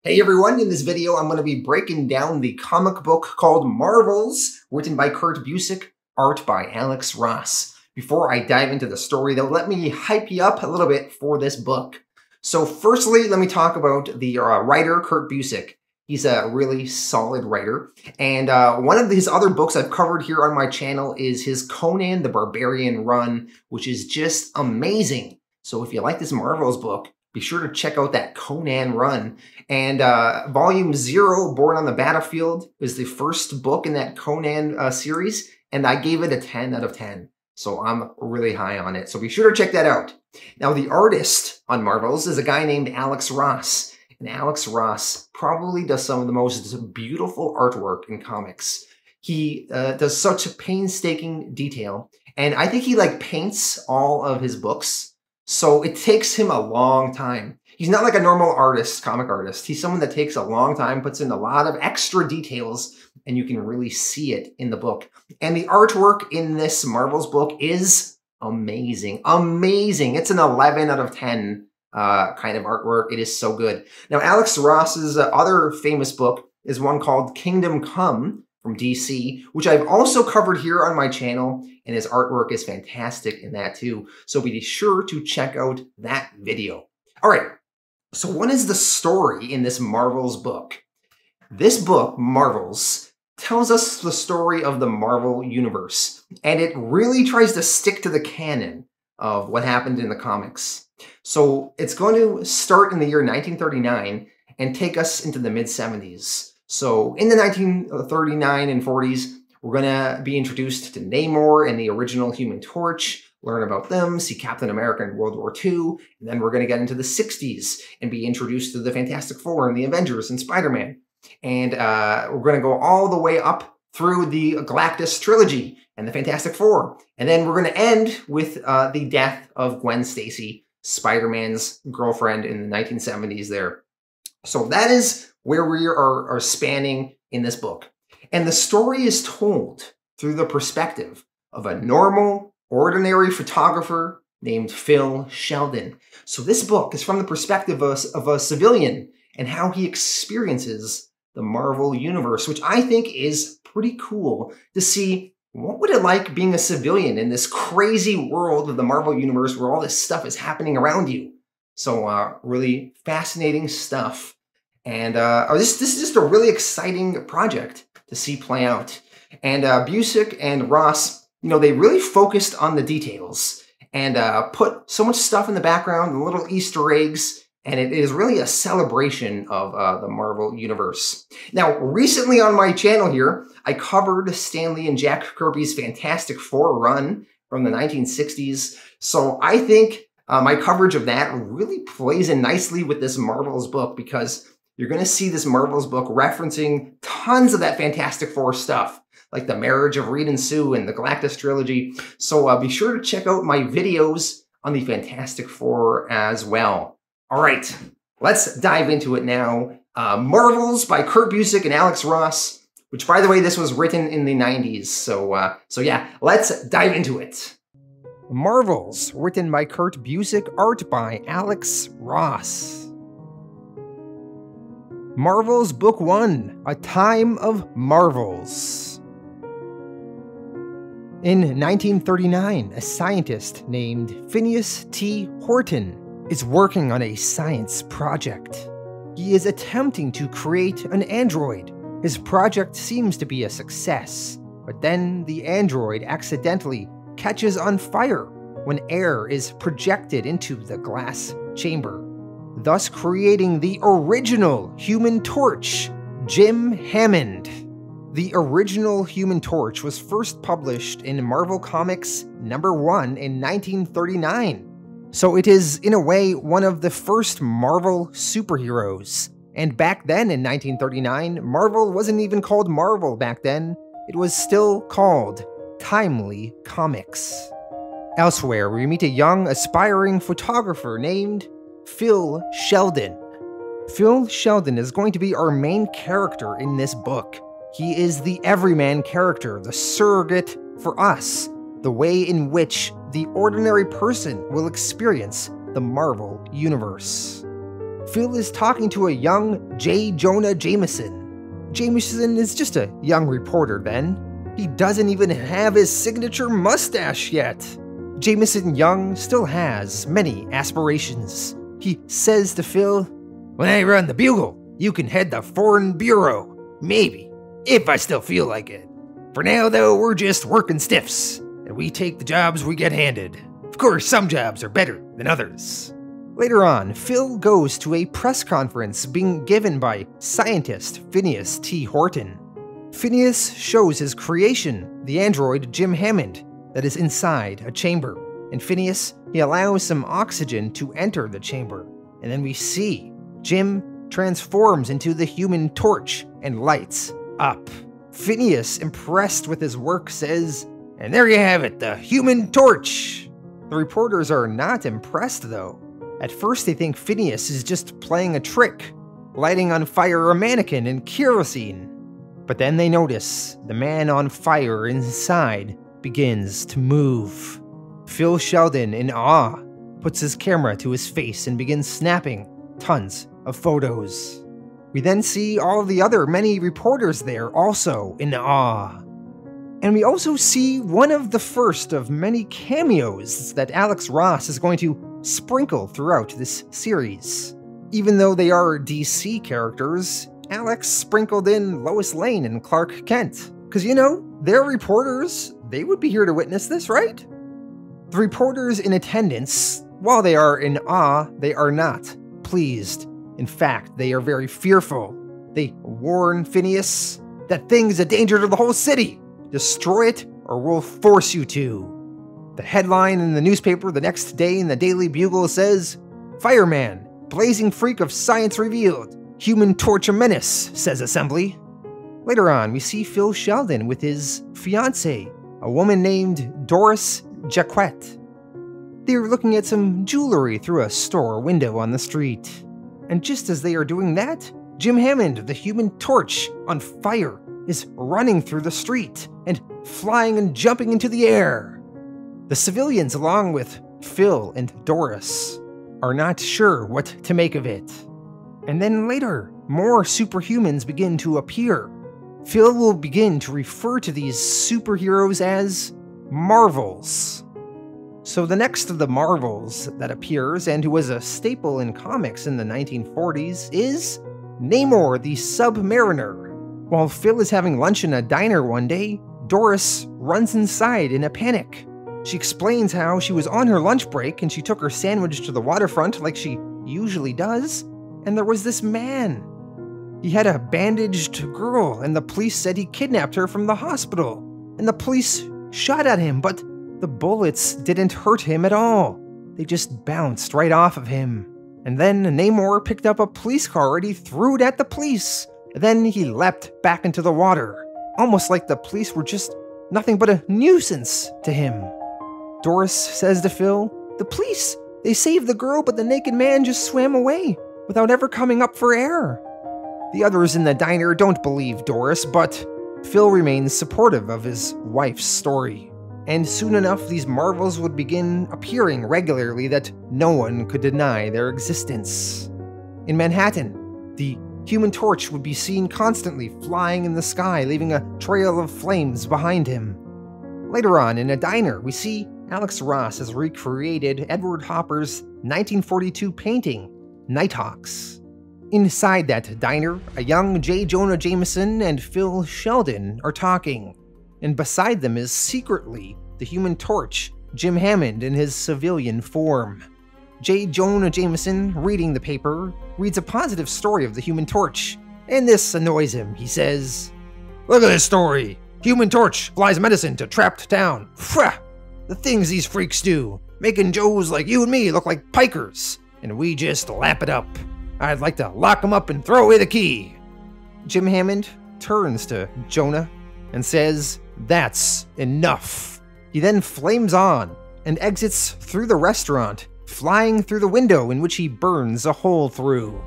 Hey everyone, in this video I'm going to be breaking down the comic book called Marvels, written by Kurt Busiek, art by Alex Ross. Before I dive into the story though, let me hype you up a little bit for this book. So firstly, let me talk about the writer, Kurt Busiek. He's a really solid writer, and one of his other books I've covered here on my channel is his Conan the Barbarian run, which is just amazing. So if you like this Marvels book, be sure to check out that Conan run. And Volume 0, Born on the Battlefield, is the first book in that Conan series, and I gave it a 10 out of 10. So I'm really high on it. So be sure to check that out. Now, the artist on Marvels is a guy named Alex Ross. And Alex Ross probably does some of the most beautiful artwork in comics. He does such painstaking detail, and I think he paints all of his books. So it takes him a long time. He's not like a normal artist, comic artist. He's someone that takes a long time, puts in a lot of extra details, and you can really see it in the book. And the artwork in this Marvels book is amazing. Amazing. It's an 11 out of 10 kind of artwork. It is so good. Now, Alex Ross's other famous book is one called Kingdom Come from DC, which I've also covered here on my channel, and his artwork is fantastic in that too. So be sure to check out that video. All right, so what is the story in this Marvels book? This book, Marvels, tells us the story of the Marvel Universe, and it really tries to stick to the canon of what happened in the comics. So it's going to start in the year 1939 and take us into the mid-70s. So in the 1939 and 40s, we're going to be introduced to Namor and the original Human Torch, learn about them, see Captain America in World War II, and then we're going to get into the 60s and be introduced to the Fantastic Four and the Avengers and Spider-Man. And we're going to go all the way up through the Galactus trilogy and the Fantastic Four. And then we're going to end with the death of Gwen Stacy, Spider-Man's girlfriend in the 1970s there. So that is where we are spanning in this book. And the story is told through the perspective of a normal, ordinary photographer named Phil Sheldon. So this book is from the perspective of a civilian and how he experiences the Marvel Universe, which I think is pretty cool to see. What would it like being a civilian in this crazy world of the Marvel Universe where all this stuff is happening around you? So really fascinating stuff. And this is just a really exciting project to see play out. And Busiek and Ross, they really focused on the details and put so much stuff in the background, little Easter eggs, and it is really a celebration of the Marvel Universe. Now, recently on my channel here, I covered Stan Lee and Jack Kirby's Fantastic Four run from the 1960s. So I think my coverage of that really plays in nicely with this Marvels book, because you're going to see this Marvels book referencing tons of that Fantastic Four stuff, like the marriage of Reed and Sue and the Galactus trilogy. So be sure to check out my videos on the Fantastic Four as well. All right, let's dive into it now. Marvels by Kurt Busiek and Alex Ross, which, by the way, this was written in the 90s. So yeah, let's dive into it. Marvels, written by Kurt Busiek, art by Alex Ross. Marvels Book 1, A Time of Marvels. In 1939, a scientist named Phineas T. Horton is working on a science project. He is attempting to create an android. His project seems to be a success, but then the android accidentally catches on fire when air is projected into the glass chamber, thus creating the original Human Torch, Jim Hammond. The original Human Torch was first published in Marvel Comics #1 in 1939. So it is, in a way, one of the first Marvel superheroes. And back then in 1939, Marvel wasn't even called Marvel back then. It was still called Timely Comics. Elsewhere, we meet a young, aspiring photographer named Phil Sheldon. Phil Sheldon is going to be our main character in this book. He is the everyman character, the surrogate for us, the way in which the ordinary person will experience the Marvel Universe. Phil is talking to a young J. Jonah Jameson. Jameson is just a young reporter then. He doesn't even have his signature mustache yet. Jameson Young still has many aspirations. He says to Phil, "When I run the Bugle, you can head the Foreign Bureau. Maybe, if I still feel like it. For now, though, we're just working stiffs, and we take the jobs we get handed. Of course, some jobs are better than others." Later on, Phil goes to a press conference being given by scientist Phineas T. Horton. Phineas shows his creation, the android Jim Hammond, that is inside a chamber. And Phineas, he allows some oxygen to enter the chamber. And then we see Jim transforms into the Human Torch and lights up. Phineas, impressed with his work, says, "And there you have it, the Human Torch." The reporters are not impressed though. At first they think Phineas is just playing a trick, lighting on fire a mannequin in kerosene. But then they notice the man on fire inside begins to move. Phil Sheldon, in awe, puts his camera to his face and begins snapping tons of photos. We then see all of the other many reporters there also in awe. And we also see one of the first of many cameos that Alex Ross is going to sprinkle throughout this series. Even though they are DC characters, Alex sprinkled in Lois Lane and Clark Kent. Because, you know, they're reporters. They would be here to witness this, right? The reporters in attendance, while they are in awe, they are not pleased. In fact, they are very fearful. They warn Phineas, "That thing's a danger to the whole city. Destroy it or we'll force you to." The headline in the newspaper the next day in the Daily Bugle says, "Fireman, blazing freak of science revealed. Human Torch a menace, says Assembly." Later on, we see Phil Sheldon with his fiancée, a woman named Doris Jacquet. They are looking at some jewelry through a store window on the street. And just as they are doing that, Jim Hammond, the Human Torch, on fire, is running through the street and flying and jumping into the air. The civilians, along with Phil and Doris, are not sure what to make of it. And then later, more superhumans begin to appear. Phil will begin to refer to these superheroes as Marvels. So the next of the Marvels that appears, and who was a staple in comics in the 1940s, is Namor the Submariner. While Phil is having lunch in a diner one day, Doris runs inside in a panic. She explains how she was on her lunch break and she took her sandwich to the waterfront like she usually does, and there was this man. He had a bandaged girl, and the police said he kidnapped her from the hospital. And the police shot at him, but the bullets didn't hurt him at all. They just bounced right off of him. And then Namor picked up a police car and he threw it at the police. Then he leapt back into the water, almost like the police were just nothing but a nuisance to him. Doris says to Phil, "The police, they saved the girl, but the naked man just swam away without ever coming up for air." The others in the diner don't believe Doris, but Phil remains supportive of his wife's story. And soon enough, these Marvels would begin appearing regularly that no one could deny their existence. In Manhattan, the Human Torch would be seen constantly flying in the sky, leaving a trail of flames behind him. Later on, in a diner, we see Alex Ross has recreated Edward Hopper's 1942 painting, Nighthawks. Inside that diner, a young J. Jonah Jameson and Phil Sheldon are talking, and beside them is secretly the Human Torch, Jim Hammond in his civilian form. J. Jonah Jameson, reading the paper, reads a positive story of the Human Torch, and this annoys him. He says, "Look at this story. Human Torch flies medicine to trapped town. Pfft! The things these freaks do, making Joes like you and me look like pikers, and we just lap it up. I'd like to lock them up and throw away the key." Jim Hammond turns to Jonah and says, "That's enough." He then flames on and exits through the restaurant, flying through the window in which he burns a hole through.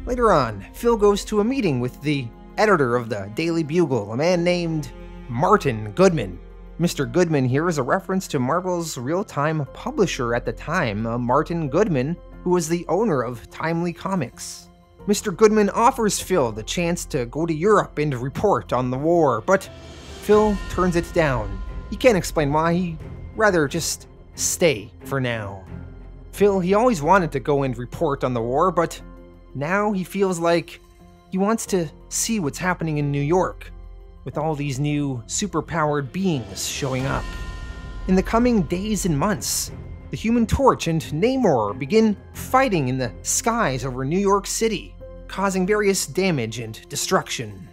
Later on, Phil goes to a meeting with the editor of the Daily Bugle, a man named Martin Goodman. Mr. Goodman here is a reference to Marvel's real-time publisher at the time, Martin Goodman, who was the owner of Timely Comics. Mr. Goodman offers Phil the chance to go to Europe and report on the war, but Phil turns it down. He can't explain why, he'd rather just stay for now. Phil, he always wanted to go and report on the war, but now he feels like he wants to see what's happening in New York, with all these new superpowered beings showing up. In the coming days and months, the Human Torch and Namor begin fighting in the skies over New York City, causing various damage and destruction.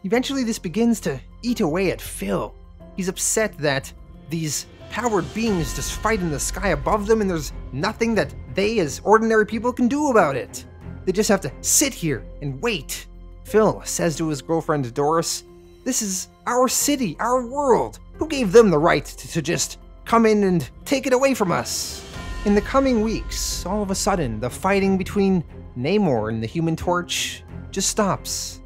Eventually this begins to eat away at Phil. He's upset that these powered beings just fight in the sky above them and there's nothing that they as ordinary people can do about it. They just have to sit here and wait. Phil says to his girlfriend Doris, "This is our city, our world. Who gave them the right to just come in and take it away from us?" In the coming weeks, all of a sudden, the fighting between Namor and the Human Torch just stops.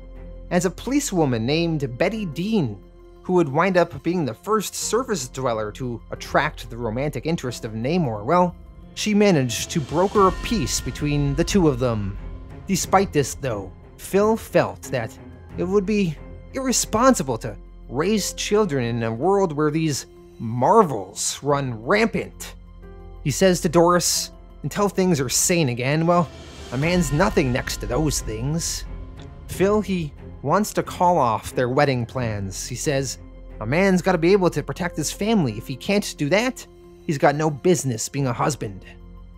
As a policewoman named Betty Dean, who would wind up being the first surface dweller to attract the romantic interest of Namor, well, she managed to broker a peace between the two of them. Despite this, though, Phil felt that it would be irresponsible to raise children in a world where these marvels run rampant. He says to Doris, "Until things are sane again, well, a man's nothing next to those things." Phil, he wants to call off their wedding plans. He says, "A man's gotta be able to protect his family. If he can't do that, he's got no business being a husband."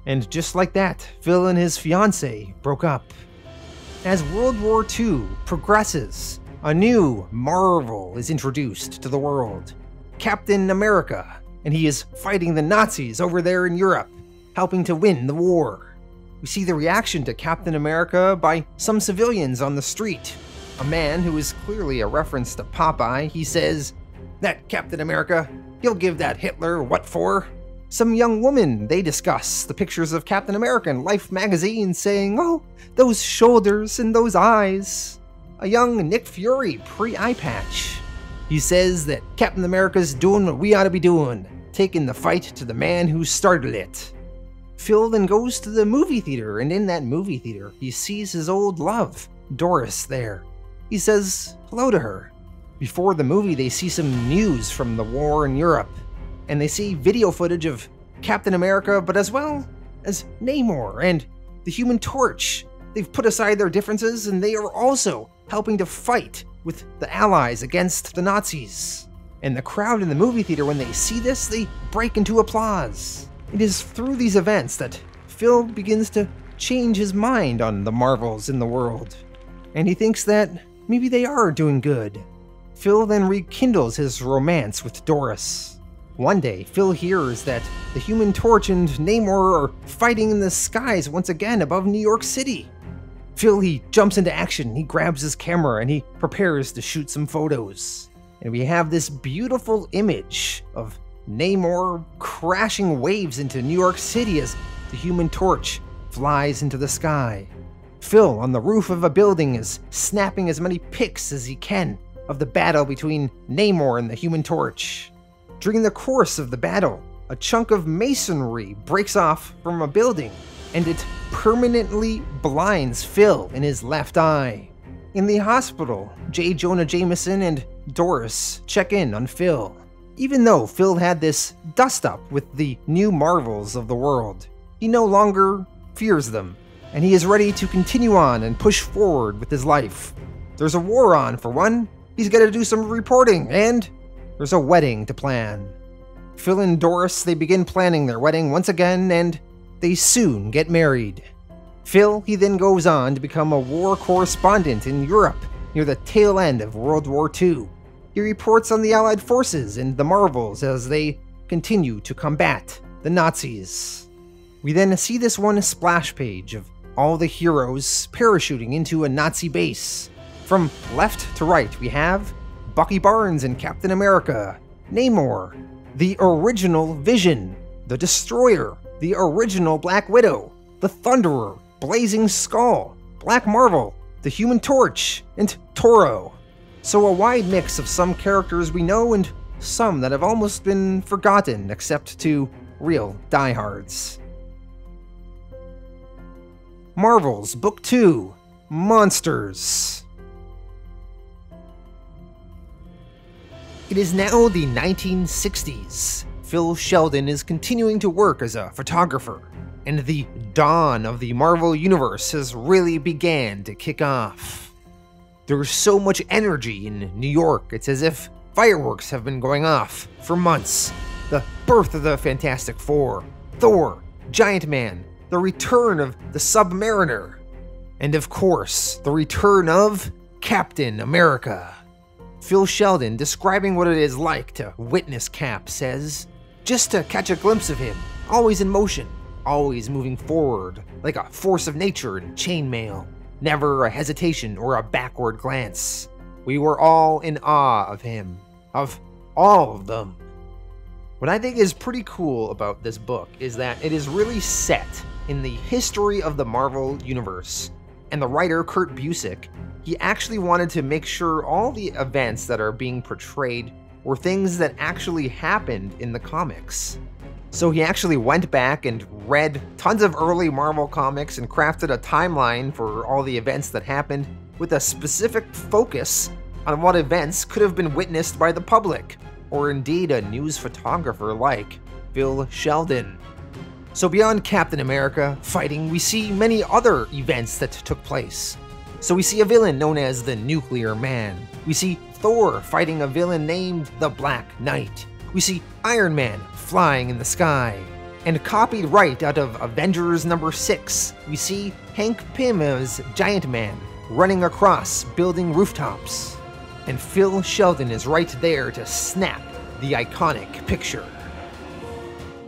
And just like that, Phil and his fiancée broke up. As World War II progresses, a new Marvel is introduced to the world. Captain America, and he is fighting the Nazis over there in Europe, helping to win the war. We see the reaction to Captain America by some civilians on the street. A man who is clearly a reference to Popeye, he says, "That Captain America, he'll give that Hitler what for?" Some young woman, they discuss the pictures of Captain America in Life magazine saying, "Oh, those shoulders and those eyes." A young Nick Fury pre-eye patch. He says that Captain America's doing what we ought to be doing, taking the fight to the man who started it. Phil then goes to the movie theater, and in that movie theater, he sees his old love, Doris, there. He says hello to her. Before the movie, they see some news from the war in Europe, and they see video footage of Captain America, but as well as Namor and the Human Torch. They've put aside their differences, and they are also helping to fight with the Allies against the Nazis. And the crowd in the movie theater, when they see this, they break into applause. It is through these events that Phil begins to change his mind on the Marvels in the world. And he thinks that maybe they are doing good. Phil then rekindles his romance with Doris. One day, Phil hears that the Human Torch and Namor are fighting in the skies once again above New York City. Phil, he jumps into action, he grabs his camera, and he prepares to shoot some photos. And we have this beautiful image of Namor crashing waves into New York City as the Human Torch flies into the sky. Phil, on the roof of a building, is snapping as many pics as he can of the battle between Namor and the Human Torch. During the course of the battle, a chunk of masonry breaks off from a building, and it permanently blinds Phil in his left eye. In the hospital, J. Jonah Jameson and Doris check in on Phil. Even though Phil had this dust-up with the new Marvels of the world, he no longer fears them, and he is ready to continue on and push forward with his life. There's a war on, for one, he's got to do some reporting, and there's a wedding to plan. Phil and Doris, they begin planning their wedding once again, and they soon get married. Phil, he then goes on to become a war correspondent in Europe near the tail end of World War II. He reports on the Allied forces and the Marvels as they continue to combat the Nazis. We then see this one splash page of all the heroes parachuting into a Nazi base. From left to right, we have Bucky Barnes and Captain America, Namor, the original Vision, the Destroyer, the original Black Widow, the Thunderer, Blazing Skull, Black Marvel, the Human Torch, and Toro. So a wide mix of some characters we know and some that have almost been forgotten except to real diehards. Marvel's Book 2, Monsters. It is now the 1960s. Phil Sheldon is continuing to work as a photographer, and the dawn of the Marvel Universe has really began to kick off. There's so much energy in New York, it's as if fireworks have been going off for months. The birth of the Fantastic Four, Thor, Giant Man, the return of the Submariner, and of course, the return of Captain America. Phil Sheldon, describing what it is like to witness Cap, says, "Just to catch a glimpse of him, always in motion, always moving forward, like a force of nature in chainmail, never a hesitation or a backward glance. We were all in awe of him, of all of them." What I think is pretty cool about this book is that it is really set in the history of the Marvel Universe, and the writer, Kurt Busiek, he actually wanted to make sure all the events that are being portrayed were things that actually happened in the comics. So he actually went back and read tons of early Marvel comics and crafted a timeline for all the events that happened with a specific focus on what events could have been witnessed by the public, or indeed a news photographer like Phil Sheldon. So beyond Captain America fighting, we see many other events that took place. So we see a villain known as the Nuclear Man. We see Thor fighting a villain named the Black Knight. We see Iron Man flying in the sky. And copied right out of Avengers number 6, we see Hank Pym as Giant Man running across building rooftops. And Phil Sheldon is right there to snap the iconic picture.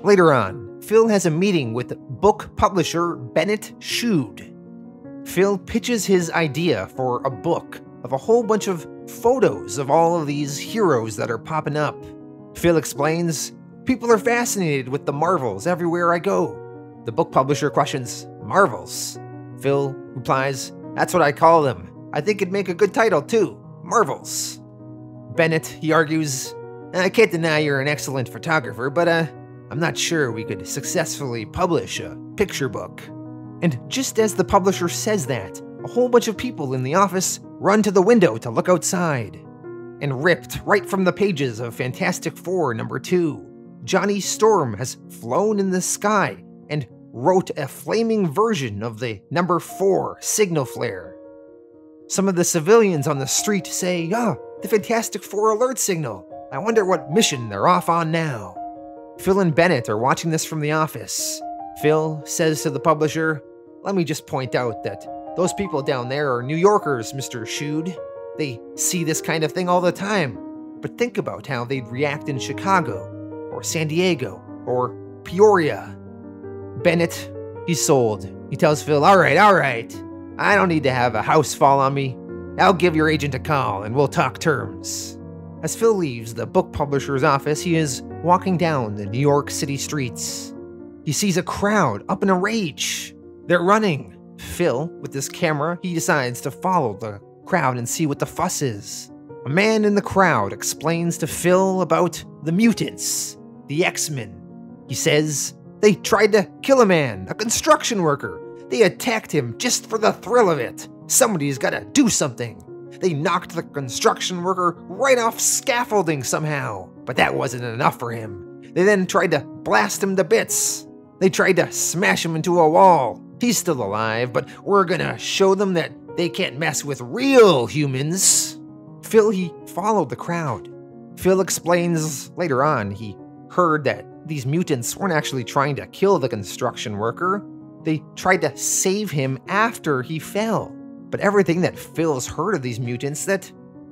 Later on, Phil has a meeting with book publisher Bennett Schude. Phil pitches his idea for a book of a whole bunch of photos of all of these heroes that are popping up. Phil explains, "People are fascinated with the Marvels everywhere I go." The book publisher questions, "Marvels?" Phil replies, "That's what I call them. I think it'd make a good title too, Marvels." Bennett, he argues, "I can't deny you're an excellent photographer, but I'm not sure we could successfully publish a picture book." And just as the publisher says that, a whole bunch of people in the office run to the window to look outside. And ripped right from the pages of Fantastic Four number 2, Johnny Storm has flown in the sky and wrote a flaming version of the number 4 signal flare. Some of the civilians on the street say, the Fantastic Four alert signal. I wonder what mission they're off on now." Phil and Bennett are watching this from the office. Phil says to the publisher, "Let me just point out that those people down there are New Yorkers, Mr. Schude. They see this kind of thing all the time. But think about how they'd react in Chicago, or San Diego, or Peoria." Bennett, he's sold. He tells Phil, all right. I don't need to have a house fall on me. I'll give your agent a call and we'll talk terms." As Phil leaves the book publisher's office, he is walking down the New York City streets. He sees a crowd up in a rage. They're running. Phil, with his camera, he decides to follow the crowd and see what the fuss is. A man in the crowd explains to Phil about the mutants, the X-Men. He says, "They tried to kill a man, a construction worker. They attacked him just for the thrill of it. Somebody's gotta do something. They knocked the construction worker right off scaffolding somehow, but that wasn't enough for him. They then tried to blast him to bits. They tried to smash him into a wall. He's still alive, but we're gonna show them that they can't mess with real humans." Phil, he followed the crowd. Phil explains later on he heard that these mutants weren't actually trying to kill the construction worker. They tried to save him after he fell. But everything that Phil's heard of these mutants,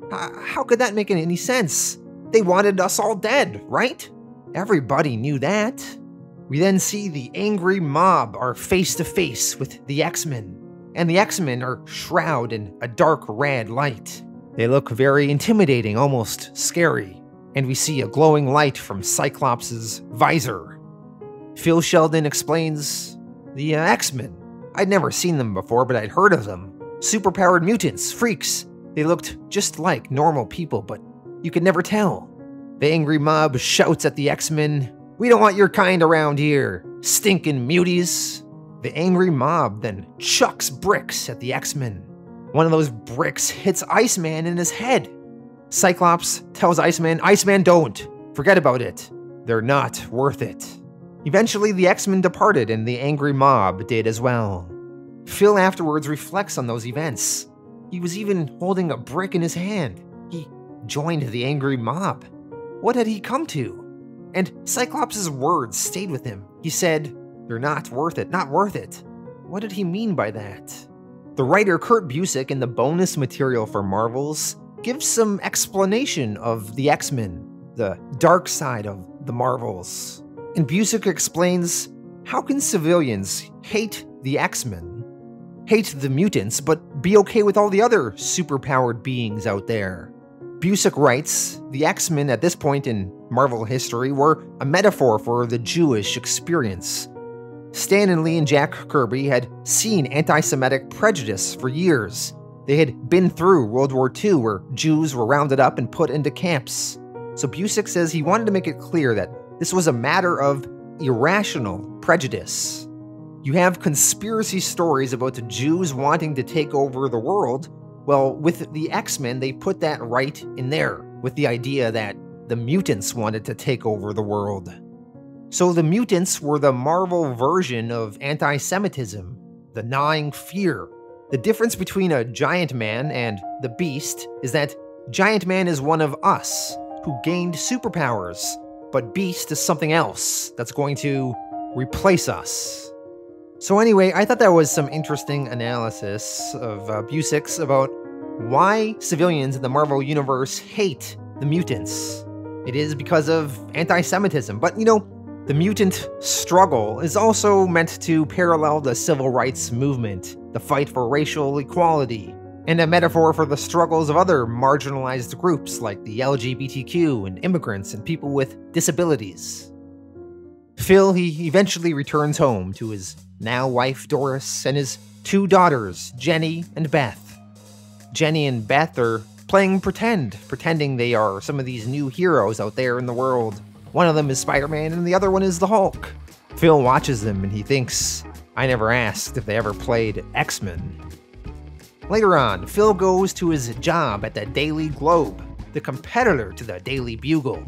how could that make any sense? They wanted us all dead, right? Everybody knew that. We then see the angry mob are face to face with the X-Men, and the X-Men are shrouded in a dark red light. They look very intimidating, almost scary, and we see a glowing light from Cyclops' visor. Phil Sheldon explains, "The X-Men. I'd never seen them before, but I'd heard of them. Superpowered mutants, freaks. They looked just like normal people, but you could never tell." The angry mob shouts at the X-Men, "We don't want your kind around here, stinking muties." The angry mob then chucks bricks at the X-Men. One of those bricks hits Iceman in his head. Cyclops tells Iceman, "Iceman, don't. Forget about it. They're not worth it." Eventually, the X-Men departed and the angry mob did as well. Phil afterwards reflects on those events. He was even holding a brick in his hand. He joined the angry mob. What had he come to? And Cyclops' words stayed with him. He said, "They're not worth it, not worth it." What did he mean by that? The writer Kurt Busiek in the bonus material for Marvels gives some explanation of the X-Men, the dark side of the Marvels. And Busiek explains, how can civilians hate the X-Men, hate the mutants, but be okay with all the other superpowered beings out there? Busiek writes, the X-Men at this point in Marvel history were a metaphor for the Jewish experience. Stan Lee and Jack Kirby had seen anti-Semitic prejudice for years. They had been through World War II, where Jews were rounded up and put into camps. So Busiek says he wanted to make it clear that this was a matter of irrational prejudice. You have conspiracy stories about the Jews wanting to take over the world. Well, with the X-Men, they put that right in there, with the idea that the mutants wanted to take over the world. So the mutants were the Marvel version of anti-Semitism, the gnawing fear. The difference between a giant man and the Beast is that Giant Man is one of us, who gained superpowers, but Beast is something else that's going to replace us. So anyway, I thought that was some interesting analysis of Busiek's about why civilians in the Marvel Universe hate the mutants. It is because of anti-Semitism, but you know, the mutant struggle is also meant to parallel the civil rights movement, the fight for racial equality, and a metaphor for the struggles of other marginalized groups like the LGBTQ and immigrants and people with disabilities. Phil, he eventually returns home to his now wife Doris and his two daughters, Jenny and Beth. Jenny and Beth are playing pretending they are some of these new heroes out there in the world. One of them is Spider-Man and the other one is the Hulk. Phil watches them and he thinks, I never asked if they ever played X-Men. Later on, Phil goes to his job at the Daily Globe, the competitor to the Daily Bugle.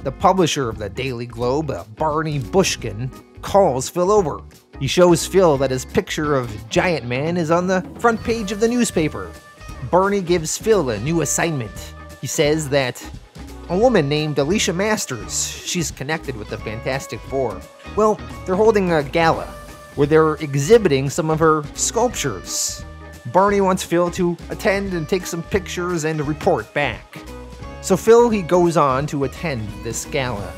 The publisher of the Daily Globe, Barney Bushkin, calls Phil over. He shows Phil that his picture of Giant Man is on the front page of the newspaper. Barney gives Phil a new assignment. He says that a woman named Alicia Masters, she's connected with the Fantastic Four. Well, they're holding a gala where they're exhibiting some of her sculptures. Barney wants Phil to attend and take some pictures and report back. So Phil, he goes on to attend this gala.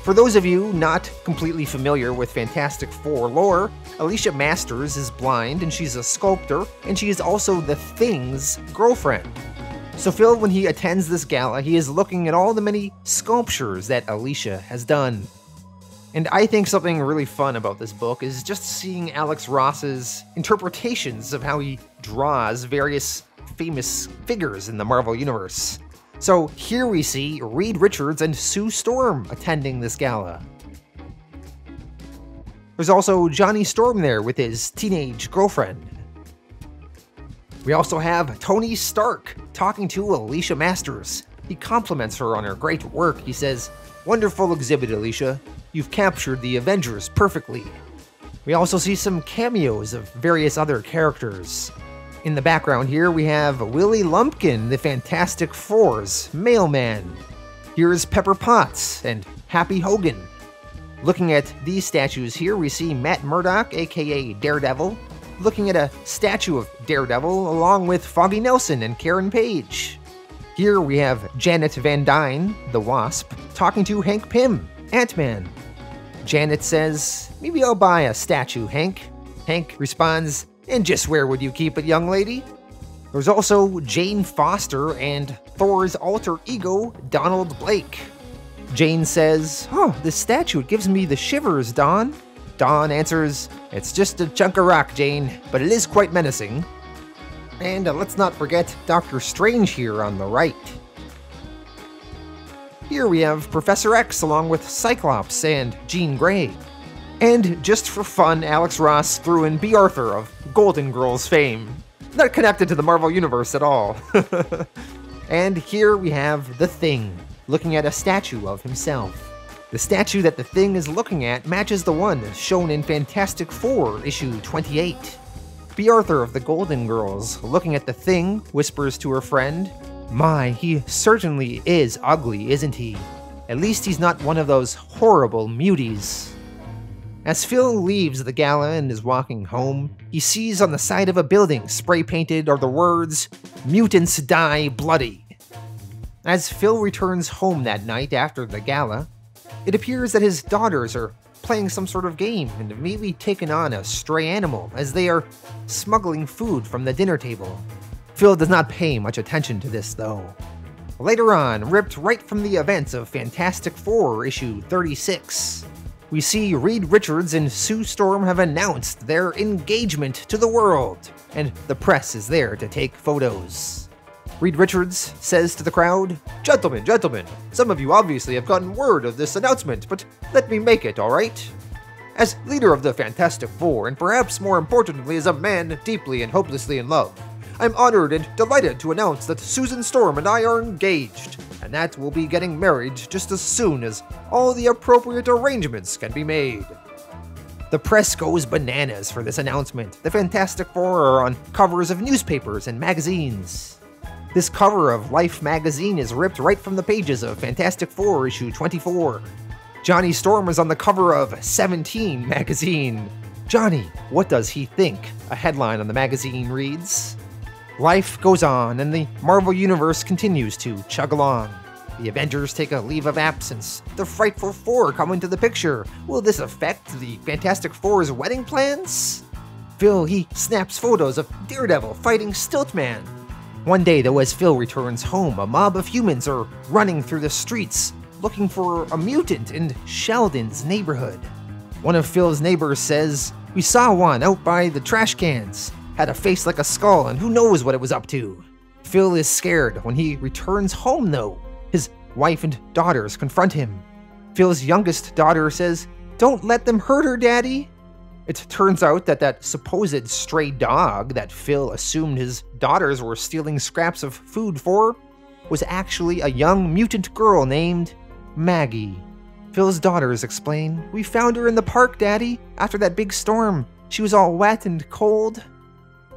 For those of you not completely familiar with Fantastic Four lore, Alicia Masters is blind and she's a sculptor, and she is also the Thing's girlfriend. So Phil, when he attends this gala, he is looking at all the many sculptures that Alicia has done. And I think something really fun about this book is just seeing Alex Ross's interpretations of how he draws various famous figures in the Marvel Universe. So here we see Reed Richards and Sue Storm attending this gala. There's also Johnny Storm there with his teenage girlfriend. We also have Tony Stark talking to Alicia Masters. He compliments her on her great work. He says, "Wonderful exhibit, Alicia. You've captured the Avengers perfectly." We also see some cameos of various other characters. In the background here, we have Willie Lumpkin, the Fantastic Four's mailman. Here's Pepper Potts and Happy Hogan. Looking at these statues here, we see Matt Murdock, aka Daredevil, looking at a statue of Daredevil along with Foggy Nelson and Karen Page. Here we have Janet Van Dyne, the Wasp, talking to Hank Pym, Ant-Man. Janet says, "Maybe I'll buy a statue, Hank." Hank responds, "And just where would you keep it, young lady?" There's also Jane Foster and Thor's alter ego, Donald Blake. Jane says, "Oh, this statue, it gives me the shivers, Don." Don answers, "It's just a chunk of rock, Jane, but it is quite menacing." And let's not forget Dr. Strange here on the right. Here we have Professor X along with Cyclops and Jean Grey. And just for fun, Alex Ross threw in B. Arthur of Golden Girls fame. Not connected to the Marvel Universe at all. And here we have The Thing, looking at a statue of himself. The statue that The Thing is looking at matches the one shown in Fantastic Four, issue 28. B. Arthur of the Golden Girls, looking at The Thing, whispers to her friend, "My, he certainly is ugly, isn't he? At least he's not one of those horrible muties." As Phil leaves the gala and is walking home, he sees on the side of a building spray-painted are the words, "Mutants die bloody." As Phil returns home that night after the gala, it appears that his daughters are playing some sort of game and have maybe taken on a stray animal as they are smuggling food from the dinner table. Phil does not pay much attention to this though. Later on, ripped right from the events of Fantastic Four issue 36, we see Reed Richards and Sue Storm have announced their engagement to the world, and the press is there to take photos. Reed Richards says to the crowd, Gentlemen, some of you obviously have gotten word of this announcement, but let me make it, alright? As leader of the Fantastic Four, and perhaps more importantly as a man deeply and hopelessly in love, I'm honored and delighted to announce that Susan Storm and I are engaged, and that we'll be getting married just as soon as all the appropriate arrangements can be made. The press goes bananas for this announcement. The Fantastic Four are on covers of newspapers and magazines. This cover of Life magazine is ripped right from the pages of Fantastic Four issue 24. Johnny Storm is on the cover of 17 magazine. Johnny, what does he think? A headline on the magazine reads. Life goes on, and the Marvel Universe continues to chug along. The Avengers take a leave of absence. The Frightful Four come into the picture. Will this affect the Fantastic Four's wedding plans? Phil, he snaps photos of Daredevil fighting Stiltman. One day, though, as Phil returns home, a mob of humans are running through the streets, looking for a mutant in Sheldon's neighborhood. One of Phil's neighbors says, "We saw one out by the trash cans. Had a face like a skull, and who knows what it was up to." Phil is scared when he returns home, though. His wife and daughters confront him. Phil's youngest daughter says, "Don't let them hurt her, Daddy." It turns out that that supposed stray dog that Phil assumed his daughters were stealing scraps of food for was actually a young mutant girl named Maggie. Phil's daughters explain, "We found her in the park, Daddy, after that big storm. She was all wet and cold."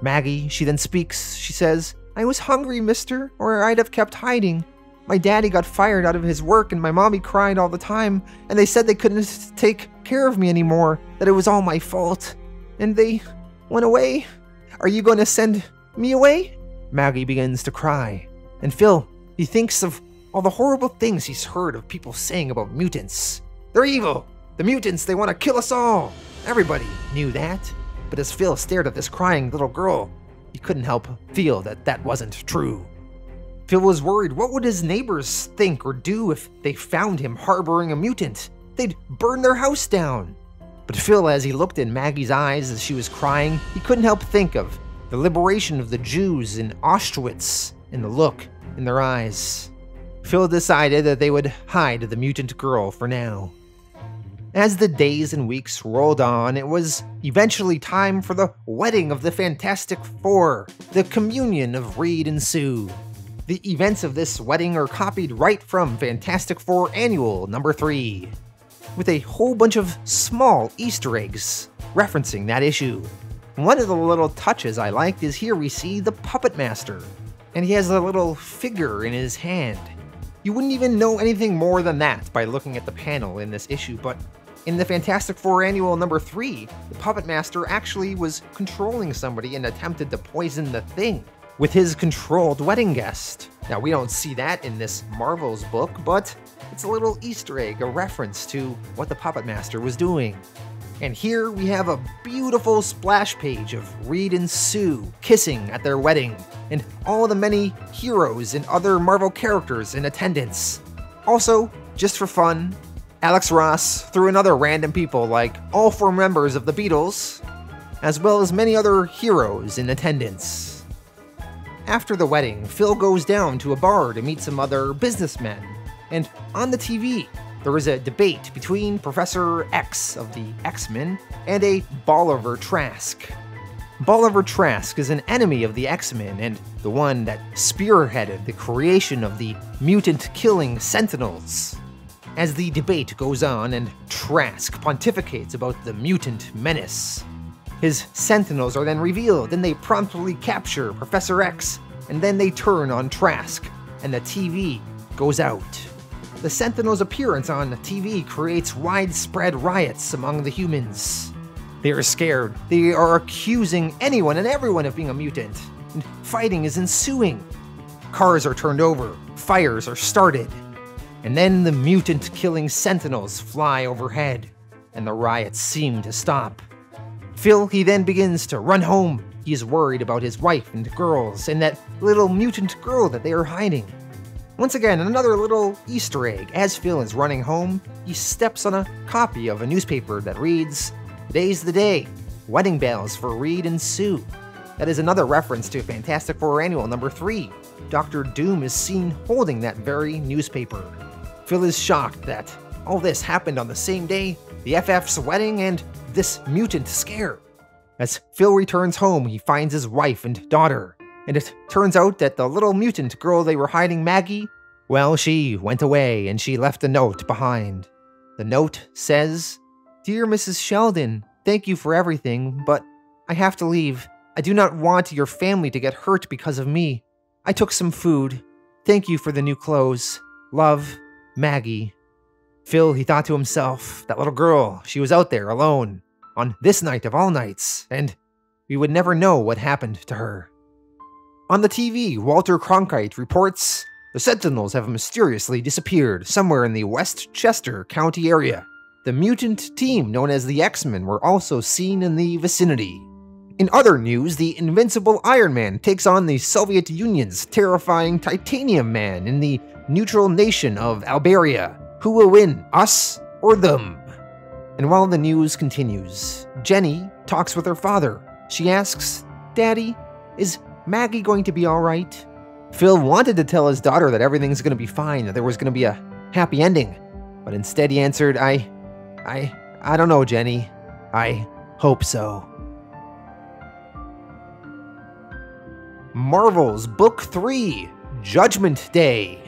Maggie, she then speaks. She says, "I was hungry, mister, or I'd have kept hiding. My daddy got fired out of his work and my mommy cried all the time, and they said they couldn't take care of me anymore, that it was all my fault. And they went away. Are you going to send me away?" Maggie begins to cry. And Phil, he thinks of all the horrible things he's heard of people saying about mutants. They're evil. The mutants, they want to kill us all. Everybody knew that. But as Phil stared at this crying little girl, he couldn't help feel that that wasn't true. Phil was worried, what would his neighbors think or do if they found him harboring a mutant? They'd burn their house down. But Phil, as he looked in Maggie's eyes as she was crying, he couldn't help think of the liberation of the Jews in Auschwitz and the look in their eyes. Phil decided that they would hide the mutant girl for now. As the days and weeks rolled on, it was eventually time for the wedding of the Fantastic Four, the communion of Reed and Sue. The events of this wedding are copied right from Fantastic Four Annual number 3, with a whole bunch of small Easter eggs referencing that issue. One of the little touches I liked is here we see the Puppet Master, and he has a little figure in his hand. You wouldn't even know anything more than that by looking at the panel in this issue, but in the Fantastic Four Annual number 3, the Puppet Master actually was controlling somebody and attempted to poison the Thing with his controlled wedding guest. Now, we don't see that in this Marvel's book, but it's a little Easter egg, a reference to what the Puppet Master was doing. And here we have a beautiful splash page of Reed and Sue kissing at their wedding, and all the many heroes and other Marvel characters in attendance. Also, just for fun, Alex Ross threw in other random people like all 4 members of the Beatles, as well as many other heroes in attendance. After the wedding, Phil goes down to a bar to meet some other businessmen, and on the TV, there is a debate between Professor X of the X-Men and a Bolivar Trask. Bolivar Trask is an enemy of the X-Men and the one that spearheaded the creation of the mutant-killing Sentinels. As the debate goes on and Trask pontificates about the mutant menace, his Sentinels are then revealed and they promptly capture Professor X, and then they turn on Trask, and the TV goes out. The Sentinels' appearance on TV creates widespread riots among the humans. They are scared. They are accusing anyone and everyone of being a mutant, and fighting is ensuing. Cars are turned over, fires are started, and then the mutant-killing Sentinels fly overhead, and the riots seem to stop. Phil, he then begins to run home. He is worried about his wife and girls, and that little mutant girl that they are hiding. Once again, another little Easter egg. As Phil is running home, he steps on a copy of a newspaper that reads, "Today's the day. Wedding bells for Reed and Sue." That is another reference to Fantastic Four Annual number 3. Dr. Doom is seen holding that very newspaper. Phil is shocked that all this happened on the same day, the FF's wedding and this mutant scare. As Phil returns home, he finds his wife and daughter, and it turns out that the little mutant girl they were hiding, Maggie, well, she went away and she left a note behind. The note says, "Dear Mrs. Sheldon, thank you for everything, but I have to leave. I do not want your family to get hurt because of me. I took some food. Thank you for the new clothes. Love, Maggie." Phil, he thought to himself, that little girl, she was out there alone, on this night of all nights, and we would never know what happened to her. On the TV, Walter Cronkite reports, "The Sentinels have mysteriously disappeared somewhere in the Westchester County area. The mutant team known as the X-Men were also seen in the vicinity." In other news, the invincible Iron Man takes on the Soviet Union's terrifying Titanium Man in the neutral nation of Alberia. Who will win, us or them? And while the news continues, Jenny talks with her father. She asks, "Daddy, is Maggie going to be alright?" Phil wanted to tell his daughter that everything's going to be fine, that there was going to be a happy ending. But instead he answered, I don't know, Jenny. I hope so. Marvel's Book 3, Judgment Day.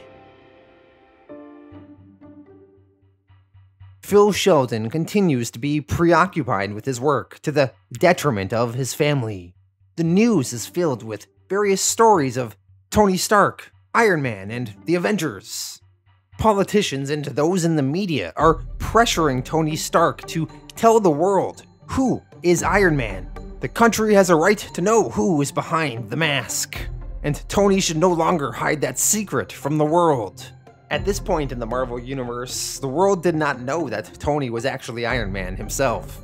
Phil Sheldon continues to be preoccupied with his work, to the detriment of his family. The news is filled with various stories of Tony Stark, Iron Man, and the Avengers. Politicians and those in the media are pressuring Tony Stark to tell the world who is Iron Man. The country has a right to know who is behind the mask, and Tony should no longer hide that secret from the world. At this point in the Marvel Universe, the world did not know that Tony was actually Iron Man himself.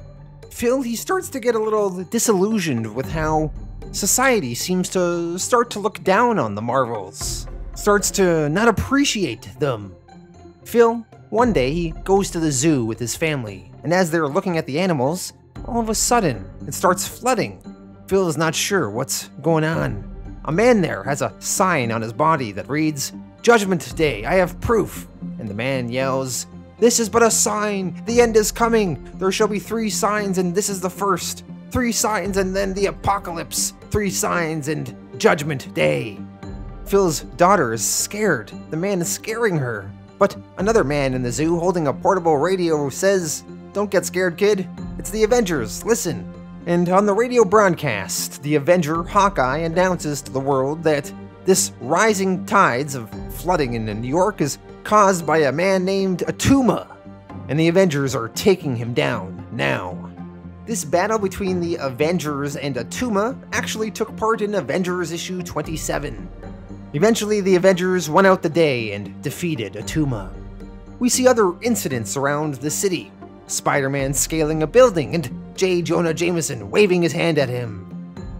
Phil, he starts to get a little disillusioned with how society seems to start to look down on the Marvels, starts to not appreciate them. Phil, one day he goes to the zoo with his family, and as they're looking at the animals, all of a sudden, it starts flooding. Phil is not sure what's going on. A man there has a sign on his body that reads, "Judgment Day, I have proof." And the man yells, "This is but a sign, the end is coming. There shall be 3 signs and this is the first. 3 signs and then the apocalypse. 3 signs and Judgment Day." Phil's daughter is scared. The man is scaring her. But another man in the zoo holding a portable radio says, "Don't get scared, kid. It's the Avengers, listen." And on the radio broadcast, the Avenger Hawkeye announces to the world that this rising tides of flooding in New York is caused by a man named Atuma, and the Avengers are taking him down now. This battle between the Avengers and Atuma actually took part in Avengers issue 27. Eventually, the Avengers won out the day and defeated Atuma. We see other incidents around the city. Spider-Man scaling a building and J. Jonah Jameson waving his hand at him.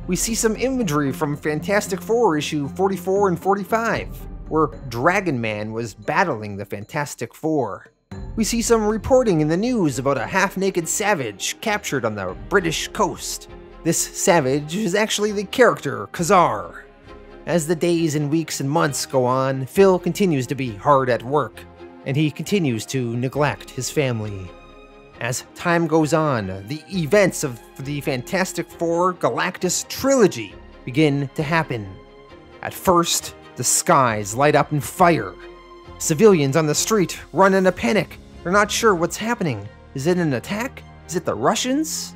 We see some imagery from Fantastic Four issue 44 and 45, where Dragon Man was battling the Fantastic Four. We see some reporting in the news about a half-naked savage captured on the British coast. This savage is actually the character Khazar. As the days and weeks and months go on, Phil continues to be hard at work, and he continues to neglect his family. As time goes on, the events of the Fantastic Four Galactus trilogy begin to happen. At first, the skies light up in fire. Civilians on the street run in a panic. They're not sure what's happening. Is it an attack? Is it the Russians?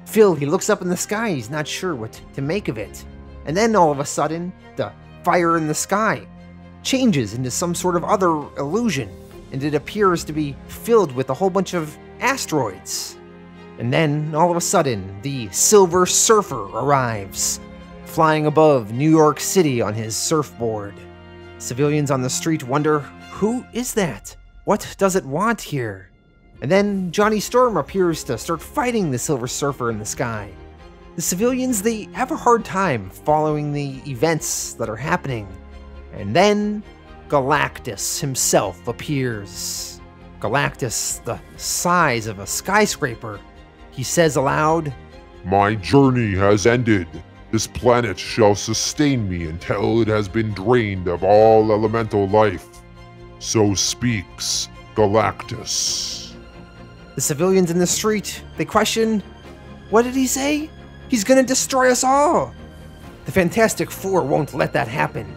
Phil, he looks up in the sky. He's not sure what to make of it. And then all of a sudden, the fire in the sky changes into some sort of other illusion, and it appears to be filled with a whole bunch of asteroids. And then, all of a sudden, the Silver Surfer arrives, flying above New York City on his surfboard. Civilians on the street wonder, who is that? What does it want here? And then Johnny Storm appears to start fighting the Silver Surfer in the sky. The civilians, they have a hard time following the events that are happening. And then Galactus himself appears. Galactus, the size of a skyscraper. He says aloud, "My journey has ended. This planet shall sustain me until it has been drained of all elemental life. So speaks Galactus." The civilians in the street, they question, what did he say? He's gonna destroy us all. The Fantastic Four won't let that happen.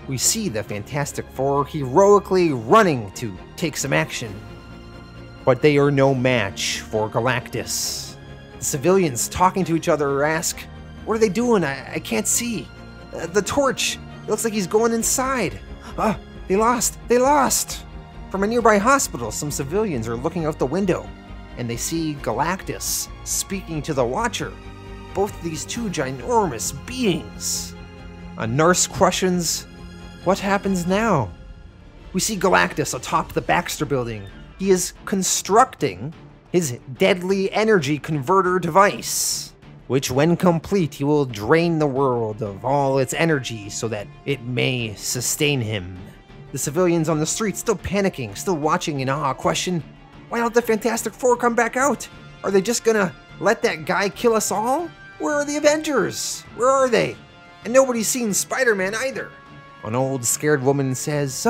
We see the Fantastic Four heroically running to take some action. But they are no match for Galactus. The civilians talking to each other ask, what are they doing? I can't see. The torch, it looks like he's going inside. They lost. From a nearby hospital, some civilians are looking out the window, and they see Galactus speaking to the Watcher. Both these two ginormous beings. A nurse questions, what happens now? We see Galactus atop the Baxter building. He is constructing his deadly energy converter device, which when complete, he will drain the world of all its energy so that it may sustain him. The civilians on the street still panicking, still watching in awe, question, why don't the Fantastic Four come back out? Are they just gonna let that guy kill us all? Where are the Avengers? Where are they? And nobody's seen Spider-Man either. An old scared woman says,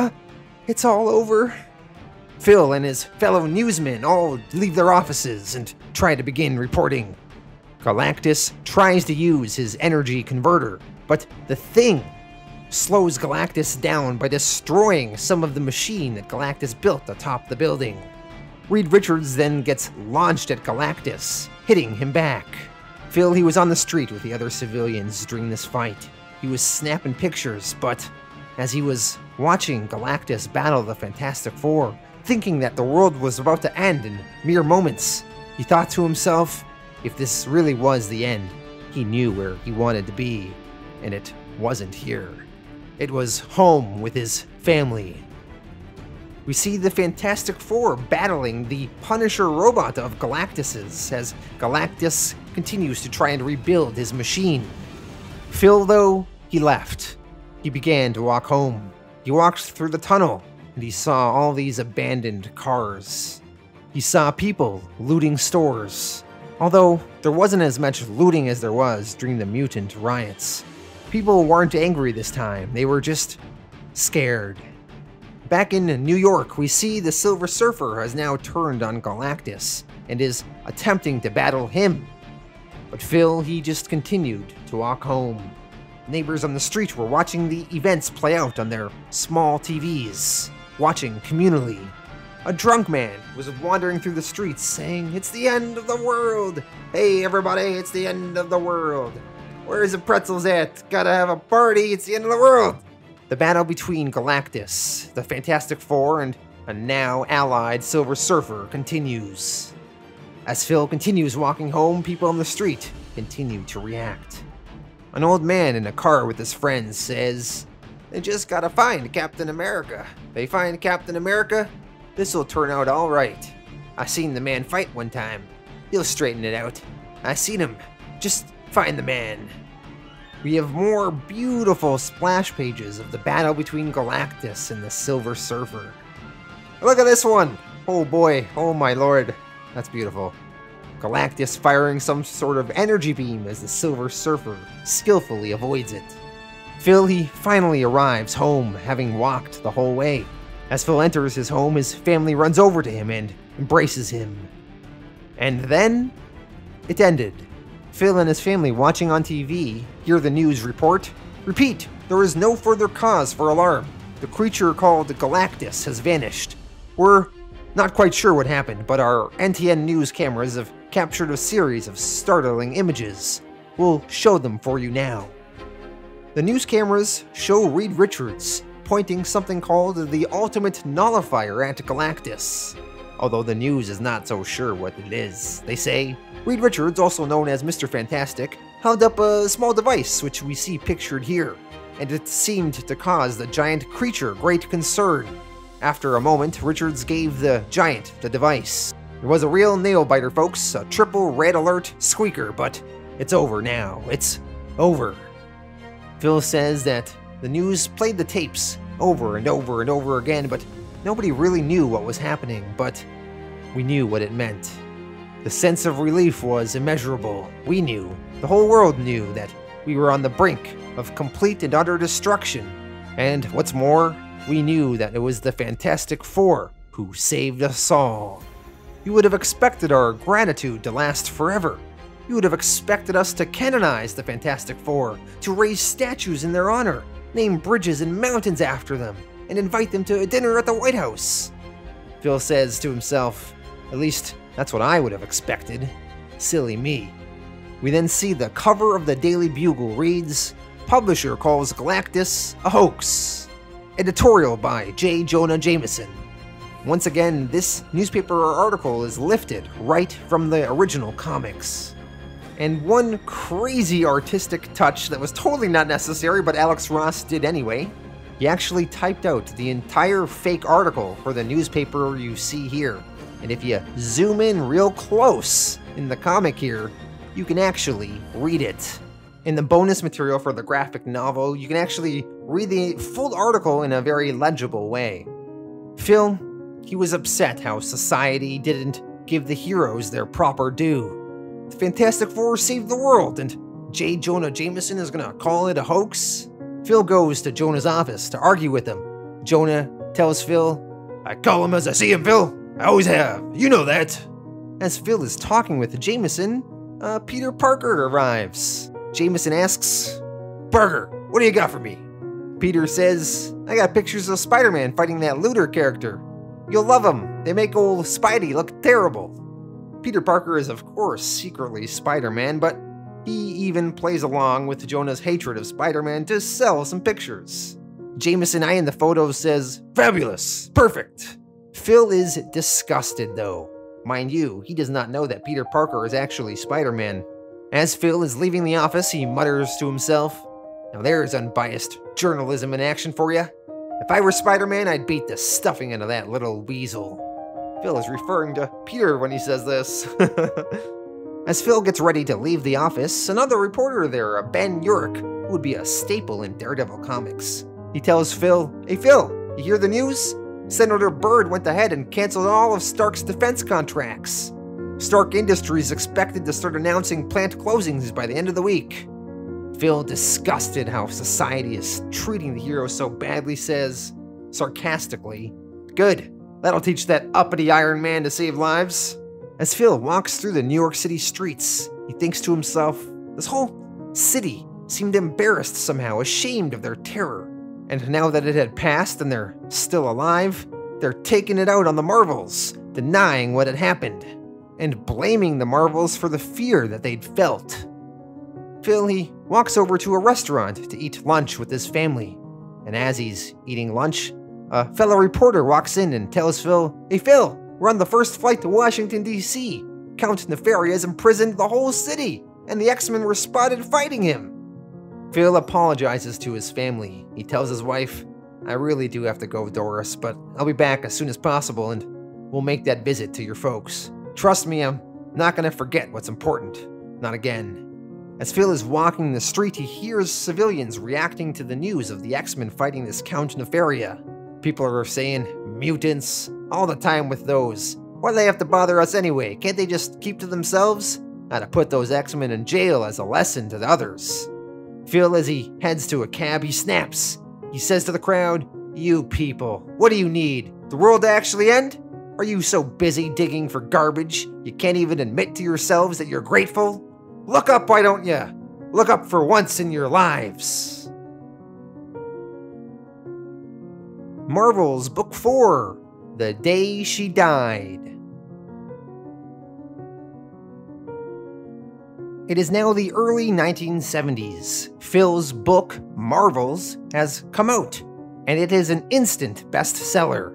it's all over. Phil and his fellow newsmen all leave their offices and try to begin reporting. Galactus tries to use his energy converter, but the Thing slows Galactus down by destroying some of the machine that Galactus built atop the building. Reed Richards then gets launched at Galactus, hitting him back. Phil, he was on the street with the other civilians during this fight. He was snapping pictures, but as he was watching Galactus battle the Fantastic Four, thinking that the world was about to end in mere moments, he thought to himself, if this really was the end, he knew where he wanted to be, and it wasn't here. It was home with his family. We see the Fantastic Four battling the Punisher robot of Galactus's as Galactus continues to try and rebuild his machine. Phil, though, he left. He began to walk home. He walked through the tunnel, and he saw all these abandoned cars. He saw people looting stores, although there wasn't as much looting as there was during the mutant riots. People weren't angry this time, they were just scared. Back in New York, we see the Silver Surfer has now turned on Galactus and is attempting to battle him. But Phil, he just continued to walk home. Neighbors on the street were watching the events play out on their small TVs, watching communally. A drunk man was wandering through the streets saying, it's the end of the world! Hey everybody, it's the end of the world! Where's the pretzels at? Gotta have a party, it's the end of the world! The battle between Galactus, the Fantastic Four, and a now allied Silver Surfer continues. As Phil continues walking home, people on the street continue to react. An old man in a car with his friends says, they just gotta find Captain America. They find Captain America, this'll turn out alright. I seen the man fight one time. He'll straighten it out. I seen him. Just find the man. We have more beautiful splash pages of the battle between Galactus and the Silver Surfer. Look at this one! Oh boy, oh my lord, that's beautiful. Galactus firing some sort of energy beam as the Silver Surfer skillfully avoids it. Phil, he finally arrives home, having walked the whole way. As Phil enters his home, his family runs over to him and embraces him. And then, it ended. Phil and his family watching on TV hear the news report. Repeat, there is no further cause for alarm. The creature called Galactus has vanished. We're not quite sure what happened, but our NTN news cameras have captured a series of startling images. We'll show them for you now. The news cameras show Reed Richards pointing something called the ultimate nullifier at Galactus. Although the news is not so sure what it is. They say Reed Richards, also known as Mr. Fantastic, held up a small device which we see pictured here, and it seemed to cause the giant creature great concern. After a moment, Richards gave the giant the device. It was a real nail-biter, folks, a triple red alert squeaker, but it's over now. It's over. Phil says that the news played the tapes over and over and over again, but nobody really knew what was happening, but we knew what it meant. The sense of relief was immeasurable. We knew, the whole world knew, that we were on the brink of complete and utter destruction. And what's more, we knew that it was the Fantastic Four who saved us all. You would have expected our gratitude to last forever. You would have expected us to canonize the Fantastic Four, to raise statues in their honor, name bridges and mountains after them, and invite them to a dinner at the White House. Phil says to himself, at least that's what I would have expected. Silly me. We then see the cover of the Daily Bugle reads, Publisher calls Galactus a hoax. Editorial by J. Jonah Jameson. Once again, this newspaper article is lifted right from the original comics. And one crazy artistic touch that was totally not necessary, but Alex Ross did anyway. He actually typed out the entire fake article for the newspaper you see here. And if you zoom in real close in the comic here, you can actually read it. In the bonus material for the graphic novel, you can actually read the full article in a very legible way. Phil, he was upset how society didn't give the heroes their proper due. The Fantastic Four saved the world, and J. Jonah Jameson is gonna call it a hoax? Phil goes to Jonah's office to argue with him. Jonah tells Phil, I call him as I see him, Phil. I always have. You know that. As Phil is talking with Jameson, Peter Parker arrives. Jameson asks, Parker, what do you got for me? Peter says, I got pictures of Spider-Man fighting that looter character. You'll love them. They make old Spidey look terrible. Peter Parker is, of course, secretly Spider-Man, but he even plays along with Jonah's hatred of Spider-Man to sell some pictures. Jameson eyeing the photos says, fabulous, perfect. Phil is disgusted, though. Mind you, he does not know that Peter Parker is actually Spider-Man. As Phil is leaving the office, he mutters to himself, now there's unbiased journalism in action for you. If I were Spider-Man, I'd beat the stuffing out of that little weasel. Phil is referring to Peter when he says this. As Phil gets ready to leave the office, another reporter there, Ben Urich, who would be a staple in Daredevil comics. He tells Phil, hey Phil, you hear the news? Senator Byrd went ahead and canceled all of Stark's defense contracts. Stark Industries expected to start announcing plant closings by the end of the week. Phil, disgusted how society is treating the hero so badly, says, sarcastically, good. That'll teach that uppity Iron Man to save lives. As Phil walks through the New York City streets, he thinks to himself, this whole city seemed embarrassed somehow, ashamed of their terror. And now that it had passed and they're still alive, they're taking it out on the Marvels, denying what had happened, and blaming the Marvels for the fear that they'd felt. Phil, he walks over to a restaurant to eat lunch with his family. And as he's eating lunch, a fellow reporter walks in and tells Phil, hey Phil, we're on the first flight to Washington, D.C. Count Nefarious imprisoned the whole city, and the X-Men were spotted fighting him. Phil apologizes to his family. He tells his wife, I really do have to go, Doris, but I'll be back as soon as possible and we'll make that visit to your folks. Trust me, I'm not gonna forget what's important. Not again. As Phil is walking the street, he hears civilians reacting to the news of the X-Men fighting this Count Nefaria. People are saying, mutants, all the time with those. Why do they have to bother us anyway? Can't they just keep to themselves? Gotta put those X-Men in jail as a lesson to the others. Phil, as he heads to a cab, he snaps. He says to the crowd, You people, what do you need? The world to actually end? Are you so busy digging for garbage you can't even admit to yourselves that you're grateful? Look up, why don't ya? Look up for once in your lives. Marvel's Book 4, The Day She Died. It is now the early 1970s. Phil's book, Marvels, has come out, and it is an instant bestseller.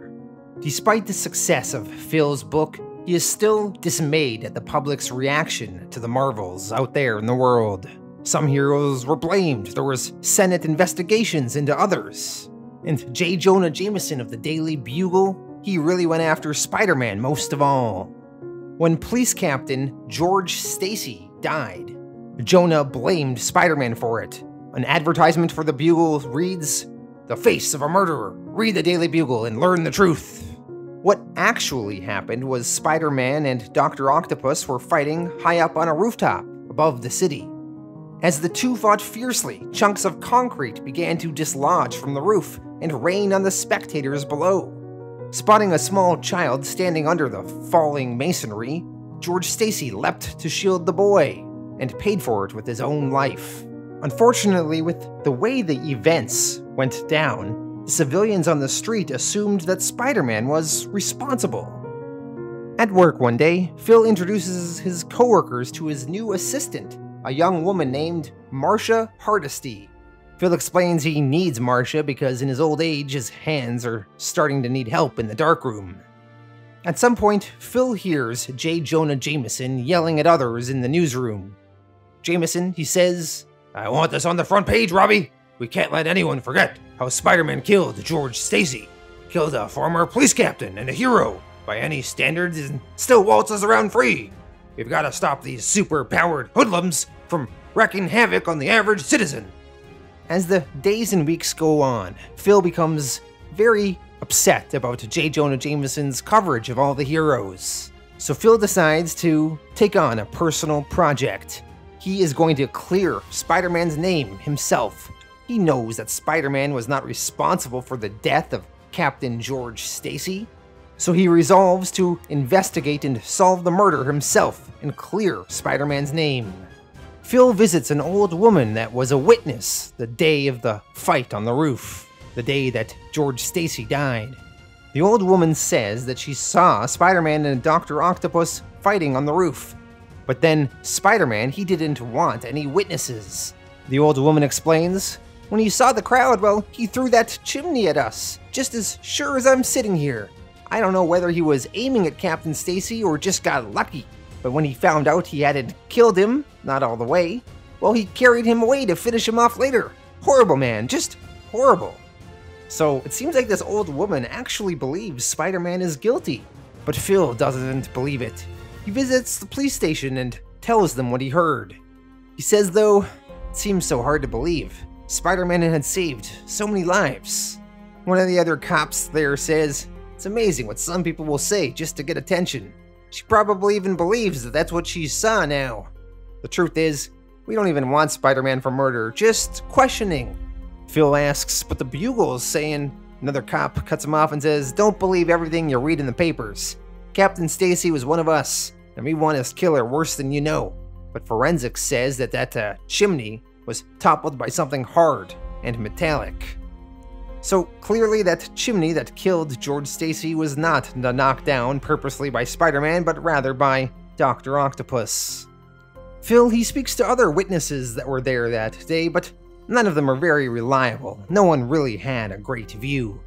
Despite the success of Phil's book, he is still dismayed at the public's reaction to the Marvels out there in the world. Some heroes were blamed, there was Senate investigations into others. And J. Jonah Jameson of the Daily Bugle, he really went after Spider-Man most of all. When police captain George Stacy died, Jonah blamed Spider-Man for it. An advertisement for the Bugle reads, "The face of a murderer. Read the Daily Bugle and learn the truth." What actually happened was Spider-Man and Dr. Octopus were fighting high up on a rooftop above the city. As the two fought fiercely, chunks of concrete began to dislodge from the roof and rain on the spectators below. Spotting a small child standing under the falling masonry, George Stacy leapt to shield the boy, and paid for it with his own life. Unfortunately, with the way the events went down, the civilians on the street assumed that Spider-Man was responsible. At work one day, Phil introduces his coworkers to his new assistant, a young woman named Marcia Hardesty. Phil explains he needs Marcia because in his old age, his hands are starting to need help in the darkroom. At some point, Phil hears J. Jonah Jameson yelling at others in the newsroom. Jameson, he says, "I want this on the front page, Robbie. We can't let anyone forget how Spider-Man killed George Stacy. Killed a former police captain and a hero, by any standards, and still waltzes around free. We've got to stop these super-powered hoodlums from wreaking havoc on the average citizen." As the days and weeks go on, Phil becomes very upset about J. Jonah Jameson's coverage of all the heroes. So Phil decides to take on a personal project. He is going to clear Spider-Man's name himself. He knows that Spider-Man was not responsible for the death of Captain George Stacy, so he resolves to investigate and solve the murder himself and clear Spider-Man's name. Phil visits an old woman that was a witness the day of the fight on the roof, the day that George Stacy died. The old woman says that she saw Spider-Man and Dr. Octopus fighting on the roof, but then Spider-Man, he didn't want any witnesses. The old woman explains, "When he saw the crowd, well, he threw that chimney at us, just as sure as I'm sitting here. I don't know whether he was aiming at Captain Stacy or just got lucky. But when he found out he hadn't killed him, not all the way, well, he carried him away to finish him off later. Horrible, man, just horrible." So it seems like this old woman actually believes Spider-Man is guilty, but Phil doesn't believe it. He visits the police station and tells them what he heard. He says, though, it seems so hard to believe. Spider-Man had saved so many lives. One of the other cops there says, "It's amazing what some people will say just to get attention. She probably even believes that that's what she saw now. The truth is, we don't even want Spider-Man for murder, just questioning." Phil asks, "But the Bugle's saying..." Another cop cuts him off and says, "Don't believe everything you read in the papers. Captain Stacy was one of us, and we want his killer worse than you know. But forensics says that chimney was toppled by something hard and metallic." So clearly that chimney that killed George Stacy was not knocked down purposely by Spider-Man, but rather by Dr. Octopus. Phil, he speaks to other witnesses that were there that day, but none of them are very reliable. No one really had a great view.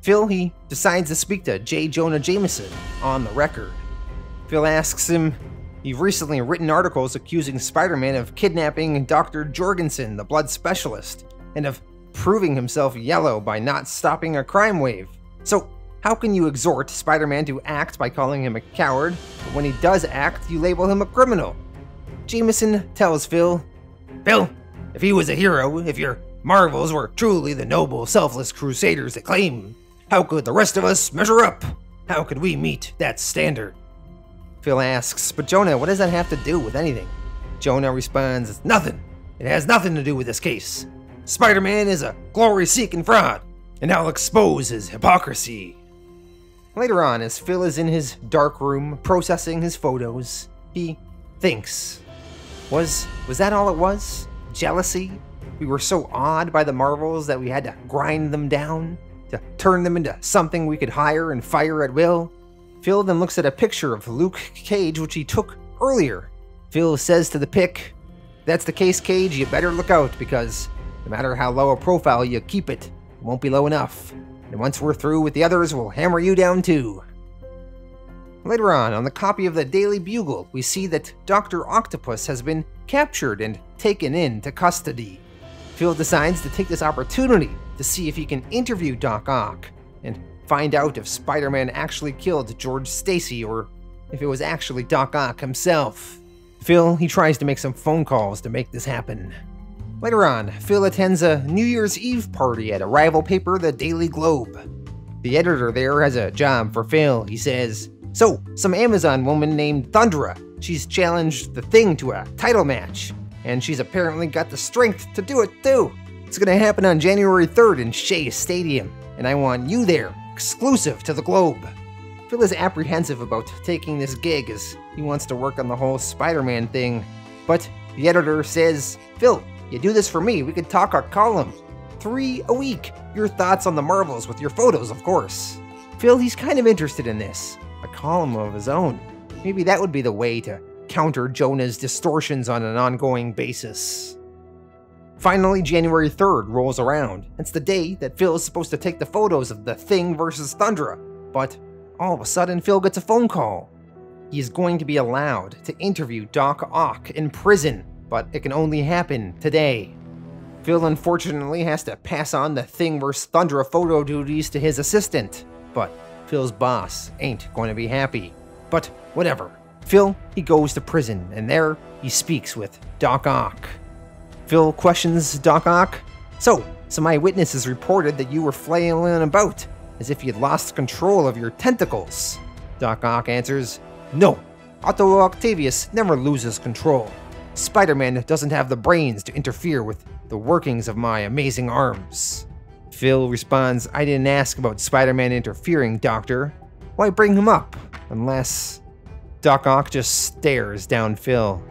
Phil, he decides to speak to J. Jonah Jameson on the record. Phil asks him, "You've recently written articles accusing Spider-Man of kidnapping Dr. Jorgensen, the blood specialist, and of proving himself yellow by not stopping a crime wave. So how can you exhort Spider-Man to act by calling him a coward, but when he does act, you label him a criminal?" Jameson tells Phil, "Phil, if he was a hero, if your Marvels were truly the noble, selfless crusaders they claim, how could the rest of us measure up? How could we meet that standard?" Phil asks, "But Jonah, what does that have to do with anything?" Jonah responds, "Nothing. It has nothing to do with this case. Spider-Man is a glory-seeking fraud. and I'll expose his hypocrisy. Later on, as Phil is in his dark room processing his photos, he thinks, was that all it was? Jealousy? We were so awed by the Marvels that we had to grind them down, to turn them into something we could hire and fire at will? Phil then looks at a picture of Luke Cage which he took earlier. Phil says to the pic, "If that's the case, Cage, you better look out, because no matter how low a profile you keep it won't be low enough. And once we're through with the others, we'll hammer you down too." Later on the copy of the Daily Bugle, we see that Dr. Octopus has been captured and taken into custody. Phil decides to take this opportunity to see if he can interview Doc Ock and find out if Spider-Man actually killed George Stacy or if it was actually Doc Ock himself. Phil, he tries to make some phone calls to make this happen. Later on, Phil attends a New Year's Eve party at a rival paper, the Daily Globe. The editor there has a job for Phil. He says, "So, some Amazon woman named Thundra, she's challenged the Thing to a title match, and she's apparently got the strength to do it too. It's gonna happen on January 3rd in Shea Stadium, and I want you there, exclusive to the Globe." Phil is apprehensive about taking this gig as he wants to work on the whole Spider-Man thing, but the editor says, "Phil, you do this for me, we could talk our column. 3 a week. Your thoughts on the Marvels with your photos, of course." Phil, he's kind of interested in this. A column of his own. Maybe that would be the way to counter Jonah's distortions on an ongoing basis. Finally, January 3rd rolls around. It's the day that Phil is supposed to take the photos of the Thing versus Thundra, but all of a sudden Phil gets a phone call. He is going to be allowed to interview Doc Ock in prison, but it can only happen today. Phil unfortunately has to pass on the Thing vs. Thundra photo duties to his assistant, but Phil's boss ain't going to be happy. But whatever. Phil, he goes to prison, and there he speaks with Doc Ock. Phil questions Doc Ock, "So, some eyewitnesses reported that you were flailing about, as if you'd lost control of your tentacles." Doc Ock answers, "No, Otto Octavius never loses control. Spider-Man doesn't have the brains to interfere with the workings of my amazing arms." Phil responds, "I didn't ask about Spider-Man interfering, Doctor. Why bring him up? Unless..." Doc Ock just stares down Phil.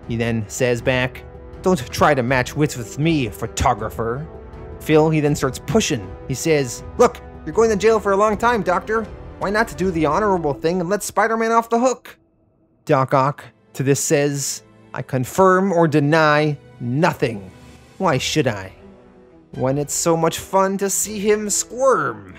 He then says back, "Don't try to match wits with me, photographer." Phil, he then starts pushing. He says, "Look, you're going to jail for a long time, Doctor. Why not do the honorable thing and let Spider-Man off the hook?" Doc Ock to this says, "I confirm or deny nothing. Why should I? When it's so much fun to see him squirm."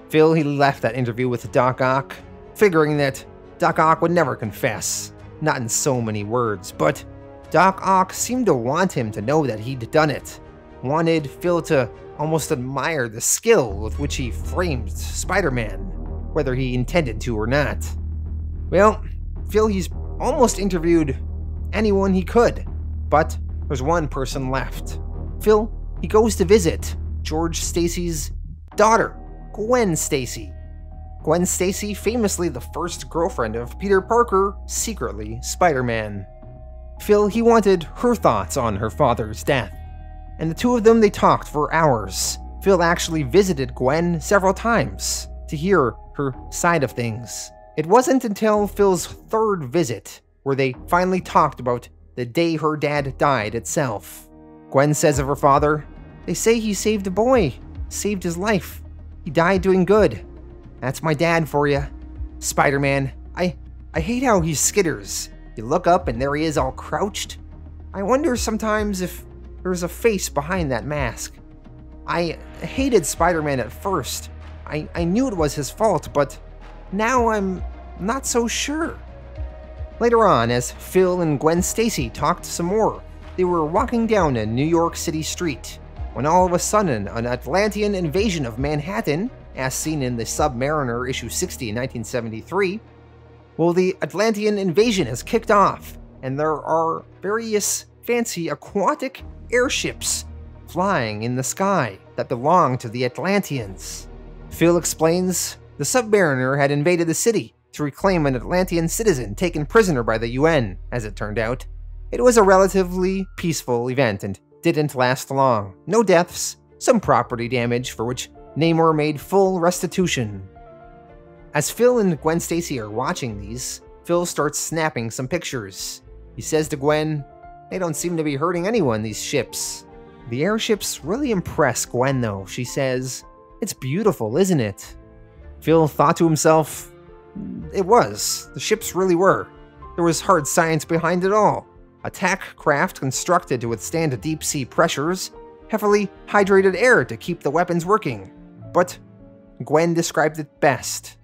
Phil, he left that interview with Doc Ock, figuring that Doc Ock would never confess, not in so many words, but Doc Ock seemed to want him to know that he'd done it, wanted Phil to almost admire the skill with which he framed Spider-Man, whether he intended to or not. Well, Phil, he's almost interviewed anyone he could, but there's one person left. Phil, he goes to visit George Stacy's daughter, Gwen Stacy. Gwen Stacy, famously the first girlfriend of Peter Parker, secretly Spider-Man. Phil, he wanted her thoughts on her father's death, and the two of them, they talked for hours. Phil actually visited Gwen several times to hear her side of things. It wasn't until Phil's 3rd visit where they finally talked about the day her dad died itself. Gwen says of her father, "They say he saved a boy, saved his life. He died doing good. That's my dad for you. Spider-Man, I hate how he skitters. You look up and there he is all crouched. I wonder sometimes if there's a face behind that mask. I hated Spider-Man at first. I knew it was his fault, but now I'm not so sure." Later on, as Phil and Gwen Stacy talked some more, they were walking down a New York City street, when all of a sudden an Atlantean invasion of Manhattan, as seen in the Submariner issue 60 in 1973, well, the Atlantean invasion has kicked off, and there are various fancy aquatic airships flying in the sky that belong to the Atlanteans. Phil explains the Submariner had invaded the city to reclaim an Atlantean citizen taken prisoner by the UN, as it turned out. It was a relatively peaceful event and didn't last long. No deaths, some property damage for which Namor made full restitution. As Phil and Gwen Stacy are watching these, Phil starts snapping some pictures. He says to Gwen, "They don't seem to be hurting anyone, these ships." The airships really impress Gwen though. She says, "It's beautiful, isn't it?" Phil thought to himself, it was. The ships really were. There was hard science behind it all. Attack craft constructed to withstand deep sea pressures, heavily hydrated air to keep the weapons working. But Gwen described it best.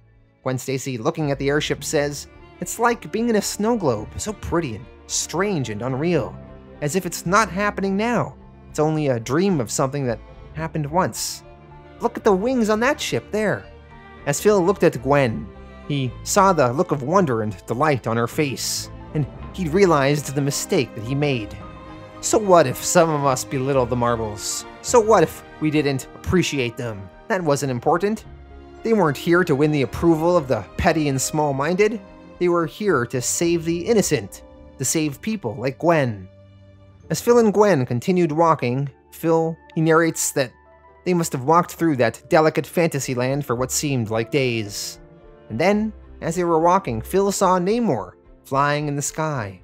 Gwen Stacy, looking at the airship, says, "It's like being in a snow globe, so pretty and strange and unreal, as if it's not happening now. It's only a dream of something that happened once. Look at the wings on that ship there." As Phil looked at Gwen, he saw the look of wonder and delight on her face, and he realized the mistake that he made. So what if some of us belittle the Marvels? So what if we didn't appreciate them? That wasn't important. They weren't here to win the approval of the petty and small-minded. They were here to save the innocent, to save people like Gwen. As Phil and Gwen continued walking, he narrates that they must have walked through that delicate fantasy land for what seemed like days. And then, as they were walking, Phil saw Namor flying in the sky.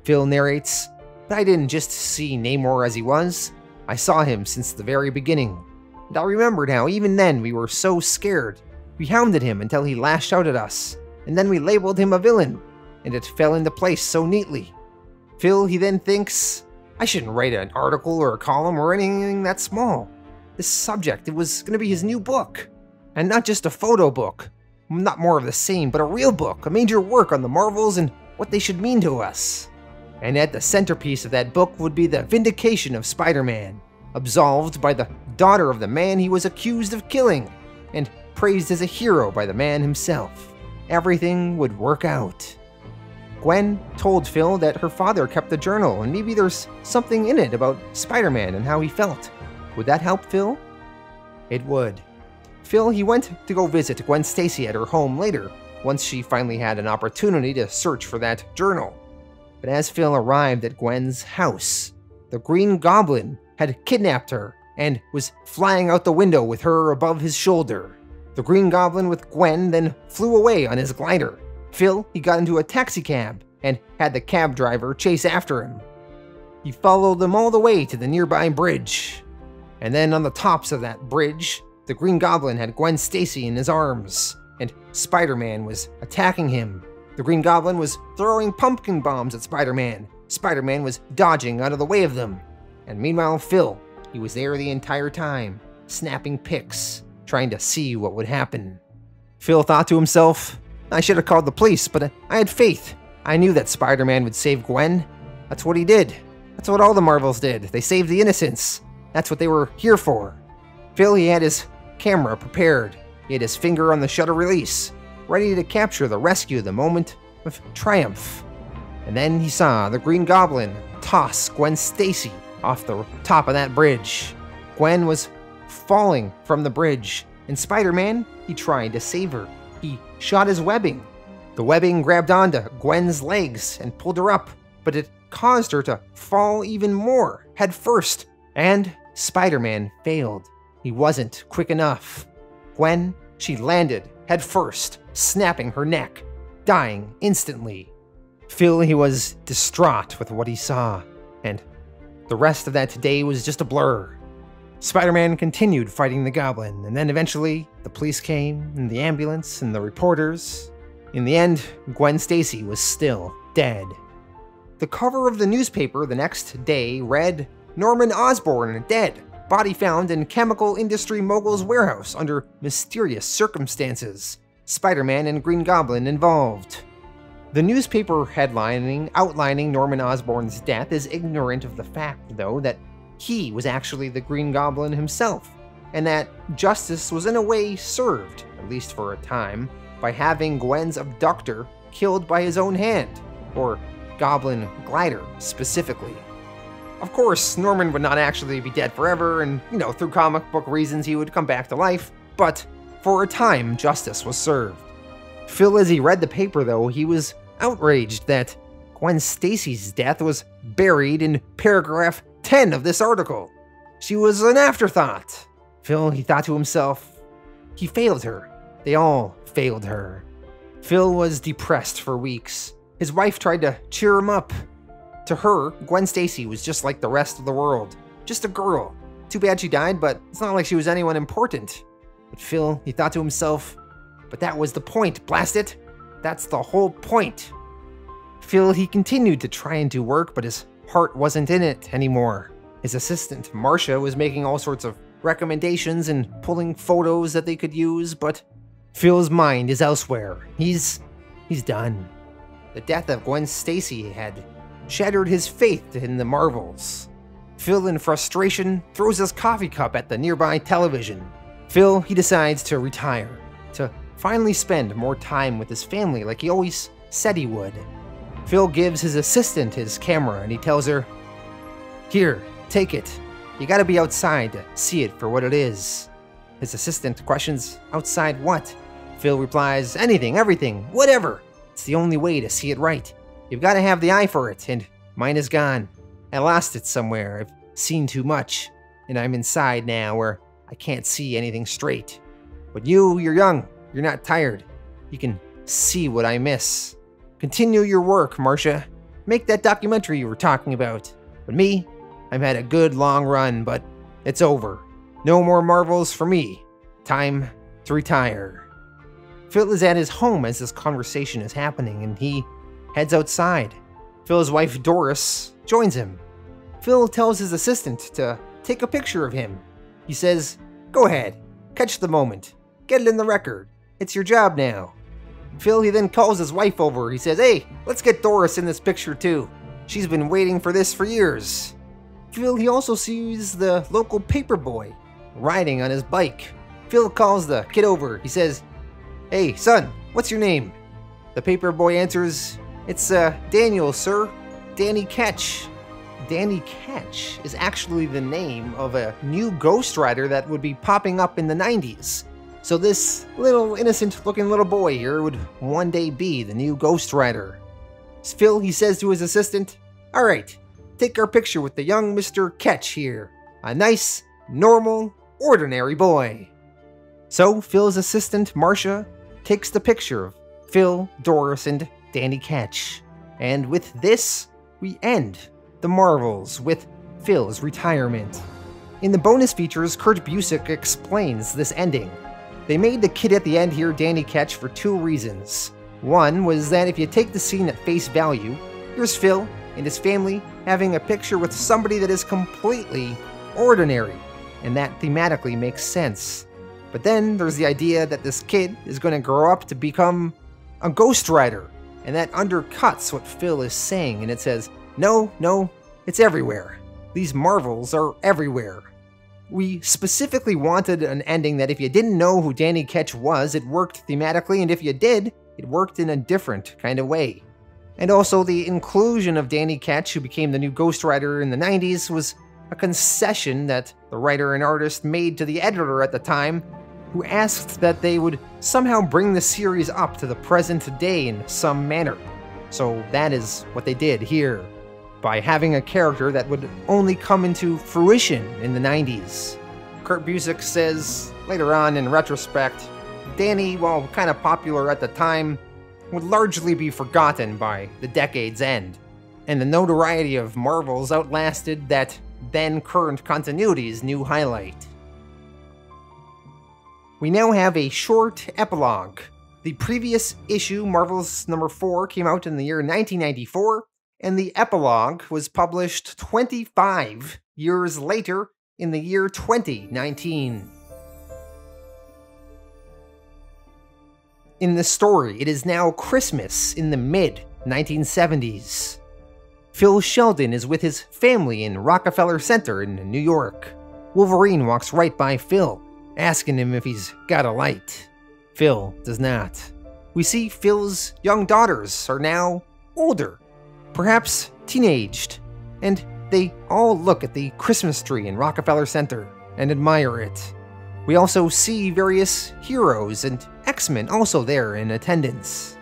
Phil narrates, "But I didn't just see Namor as he was. I saw him since the very beginning. And I remembered how even then we were so scared. We hounded him until he lashed out at us, and then we labeled him a villain, and it fell into place so neatly." He then thinks, I shouldn't write an article or a column or anything that small. This subject, it was going to be his new book. And not just a photo book. Not more of the same, but a real book, a major work on the Marvels and what they should mean to us. And at the centerpiece of that book would be the vindication of Spider-Man, absolved by the daughter of the man he was accused of killing, and praised as a hero by the man himself. Everything would work out. Gwen told Phil that her father kept a journal, and maybe there's something in it about Spider-Man and how he felt. Would that help Phil? It would. He went to go visit Gwen Stacy at her home later, once she finally had an opportunity to search for that journal. But as Phil arrived at Gwen's house, the Green Goblin had kidnapped her and was flying out the window with her above his shoulder. The Green Goblin with Gwen then flew away on his glider. He got into a taxicab and had the cab driver chase after him. He followed them all the way to the nearby bridge. And then on the tops of that bridge, the Green Goblin had Gwen Stacy in his arms, and Spider-Man was attacking him. The Green Goblin was throwing pumpkin bombs at Spider-Man. Spider-Man was dodging out of the way of them. And meanwhile, he was there the entire time, snapping pics, trying to see what would happen. Phil thought to himself, I should have called the police, but I had faith. I knew that Spider-Man would save Gwen. That's what he did. That's what all the Marvels did. They saved the innocents. That's what they were here for. He had his camera prepared. He had his finger on the shutter release, ready to capture the rescue the moment of triumph. And then he saw the Green Goblin toss Gwen Stacy off the top of that bridge. Gwen was falling from the bridge, and Spider-Man, he tried to save her. He shot his webbing. The webbing grabbed onto Gwen's legs and pulled her up, but it caused her to fall even more, head first. And Spider-Man failed. He wasn't quick enough. Gwen, she landed head first, snapping her neck, dying instantly. He was distraught with what he saw, and the rest of that day was just a blur. Spider-Man continued fighting the Goblin, and then eventually the police came, and the ambulance, and the reporters. In the end, Gwen Stacy was still dead. The cover of the newspaper the next day read, "Norman Osborn dead. Body found in chemical industry mogul's warehouse under mysterious circumstances. Spider-Man and Green Goblin involved." The newspaper outlining Norman Osborn's death is ignorant of the fact, though, that he was actually the Green Goblin himself, and that justice was in a way served, at least for a time, by having Gwen's abductor killed by his own hand, or Goblin Glider specifically. Of course, Norman would not actually be dead forever, and, through comic book reasons he would come back to life, but for a time, justice was served. As he read the paper, though, he was outraged that Gwen Stacy's death was buried in paragraph 10 of this article. She was an afterthought. Phil, he thought to himself, he failed her. They all failed her. Phil was depressed for weeks. His wife tried to cheer him up. To her, Gwen Stacy was just like the rest of the world. Just a girl. Too bad she died, but it's not like she was anyone important. But Phil, he thought to himself, but that was the point, blast it! That's the whole point. Phil, he continued to try and do work, but his heart wasn't in it anymore. His assistant, Marcia, was making all sorts of recommendations and pulling photos that they could use, but Phil's mind is elsewhere. He's done. The death of Gwen Stacy had shattered his faith in the Marvels. Phil, in frustration, throws his coffee cup at the nearby television. Phil, he decides to retire, to finally spend more time with his family like he always said he would. Phil gives his assistant his camera and he tells her, "Here, take it. You gotta be outside to see it for what it is." His assistant questions, "Outside what?" Phil replies, "Anything, everything, whatever. It's the only way to see it right. You've gotta have the eye for it, and mine is gone. I lost it somewhere. I've seen too much, and I'm inside now where I can't see anything straight. But you're young. You're not tired. You can see what I miss. Continue your work, Marcia. Make that documentary you were talking about. But me, I've had a good long run, but it's over. No more Marvels for me. Time to retire." Phil is at his home as this conversation is happening, and he heads outside. Phil's wife, Doris, joins him. Phil tells his assistant to take a picture of him. He says, "Go ahead, catch the moment. Get it in the record. It's your job now." Phil, he then calls his wife over. He says, "Hey, let's get Doris in this picture too. She's been waiting for this for years." Phil, he also sees the local paper boy riding on his bike. Phil calls the kid over. He says, "Hey, son, what's your name?" The paper boy answers, "It's Daniel, sir. Danny Ketch." Danny Ketch is actually the name of a new Ghost Rider that would be popping up in the 90s. So this little innocent-looking little boy here would one day be the new Ghost Rider. Phil, he says to his assistant, "All right, take our picture with the young Mr. Ketch here. A nice, normal, ordinary boy." So Phil's assistant, Marcia, takes the picture of Phil, Doris, and Danny Ketch. And with this, we end the Marvels with Phil's retirement. In the bonus features, Kurt Busiek explains this ending. They made the kid at the end here Danny Ketch for two reasons. One was that if you take the scene at face value, here's Phil and his family having a picture with somebody that is completely ordinary, and that thematically makes sense. But then there's the idea that this kid is going to grow up to become a Ghost Rider, and that undercuts what Phil is saying, and it says, no, it's everywhere. These Marvels are everywhere. We specifically wanted an ending that if you didn't know who Danny Ketch was, it worked thematically, and if you did, it worked in a different kind of way. And also the inclusion of Danny Ketch, who became the new Ghost Rider in the 90s, was a concession that the writer and artist made to the editor at the time, who asked that they would somehow bring the series up to the present day in some manner. So that is what they did here, by having a character that would only come into fruition in the 90s. Kurt Busiek says, later on in retrospect, Danny, while kind of popular at the time, would largely be forgotten by the decade's end, and the notoriety of Marvels outlasted that then current continuity's new highlight. We now have a short epilogue. The previous issue, Marvels number 4, came out in the year 1994, and the epilogue was published 25 years later in the year 2019. In the story, it is now Christmas in the mid-1970s. Phil Sheldon is with his family in Rockefeller Center in New York. Wolverine walks right by Phil, asking him if he's got a light. Phil does not. We see Phil's young daughters are now older, perhaps teenaged, and they all look at the Christmas tree in Rockefeller Center and admire it. We also see various heroes and X-Men also there in attendance.